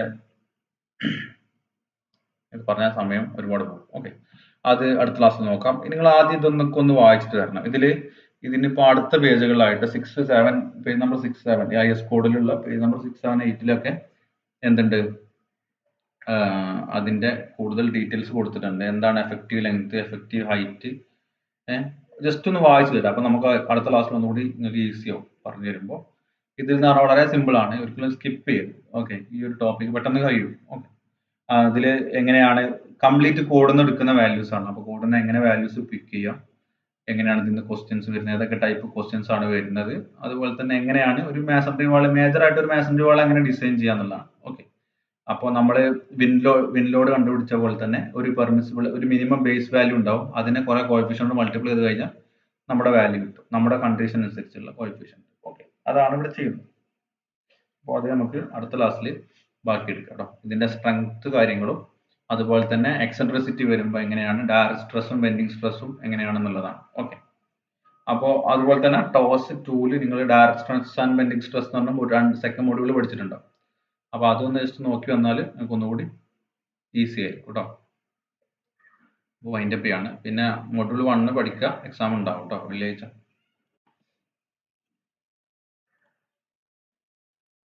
ഇത് പറഞ്ഞ സമയം ഒരുപാട് പോകും. ഓക്കെ, അത് അടുത്ത ക്ലാസ്സിൽ നോക്കാം. നിങ്ങൾ ആദ്യം ഇതൊന്നൊക്കെ ഒന്ന് വായിച്ചിട്ട് തരണം. ഇതിനിപ്പോ അടുത്ത പേജുകളിലായിട്ട് 6, 7, പേജ് നമ്പർ 6, 7 IS കോഡിലുള്ള പേജ് നമ്പർ 6, 7, 8 എന്തുണ്ട്, അതിന്റെ കൂടുതൽ ഡീറ്റെയിൽസ് കൊടുത്തിട്ടുണ്ട്. എന്താണ് effective length, effective height, just ഒന്ന് വായിച്ചു തരാം. അപ്പൊ നമുക്ക് അടുത്ത ക്ലാസ്സിൽ ഒന്നുകൂടി നിങ്ങൾക്ക് ഈസി ആവും പറഞ്ഞു തരുമ്പോൾ. ഇത് എന്ന് പറഞ്ഞാൽ വളരെ സിമ്പിൾ ആണ്, ഒരിക്കലും സ്കിപ്പ് ചെയ്യരുത്. ഓക്കെ, ഈ ഒരു ടോപ്പിക് പെട്ടെന്ന് കഴിയും. ഓക്കെ, അതിൽ എങ്ങനെയാണ് കംപ്ലീറ്റ് കോഡിൽ നിന്ന് എടുക്കുന്ന വാല്യൂസ് ആണ്. അപ്പൊ കോഡിൽ നിന്ന് എങ്ങനെ വാല്യൂസ് പിക്ക് ചെയ്യാം, എങ്ങനെയാണ് ഇതിന്റെ ക്വസ്റ്റ്യൻസ് വരുന്നത്, ഏതൊക്കെ ടൈപ്പ് ക്വസ്റ്റ്യൻസ് ആണ് വരുന്നത്, അതുപോലെ തന്നെ എങ്ങനെയാണ് ഒരു മാസണറി വാൾ, മേജർ ആയിട്ട് ഒരു മാസണറി വാൾ എങ്ങനെ ഡിസൈൻ ചെയ്യാന്നുള്ളതാണ്. ഓക്കെ. അപ്പോൾ നമ്മൾ വിൻലോഡ് കണ്ടുപിടിച്ച പോലെ തന്നെ ഒരു പെർമിസിബിൾ, ഒരു മിനിമം ബേസ് വാല്യൂ ഉണ്ടാവും, അതിനെ കുറെ കോഎഫിഷ്യന്റ് മൾട്ടിപ്ലൈ ചെയ്ത് കഴിഞ്ഞാൽ നമ്മുടെ വാല്യൂ കിട്ടും, നമ്മുടെ കണ്ടീഷൻ അനുസരിച്ചുള്ള കോഎഫിഷ്യന്റ്. ഓക്കെ, അതാണ് ഇവിടെ ചെയ്യുന്നത്. അപ്പോൾ അത് നമുക്ക് അടുത്ത ക്ലാസ്സിൽ ബാക്കി എടുക്കാം കേട്ടോ. ഇതിന്റെ സ്ട്രെങ്ത് കാര്യങ്ങളും അതുപോലെ തന്നെ എക്സെൻട്രിസിറ്റി വരുമ്പോൾ എങ്ങനെയാണ്, ഡയറക്റ്റ് സ്ട്രെസ്സും ബെൻഡിങ് സ്ട്രെസ്സും എങ്ങനെയാണെന്നുള്ളതാണ്. ഓക്കെ. അപ്പോൾ അതുപോലെ തന്നെ ടോസ് 2 നിങ്ങൾ direct stress and bending stress എന്ന് പറഞ്ഞാൽ സെക്കൻഡ് മോഡ്യൂൾ പഠിച്ചിട്ടുണ്ടാവും. അപ്പോൾ അതൊന്ന് ജസ്റ്റ് നോക്കി വന്നാൽ നിങ്ങൾക്ക് ഒന്നുകൂടി ഈസി ആയിരിക്കും കേട്ടോ. അപ്പോൾ വൈൻഡപ്പ് ചെയ്യാണ്. പിന്നെ മൊഡ്യൂൾ 1 പഠിക്കുക, എക്സാം ഉണ്ടാവും കേട്ടോ വെള്ളിയാഴ്ച.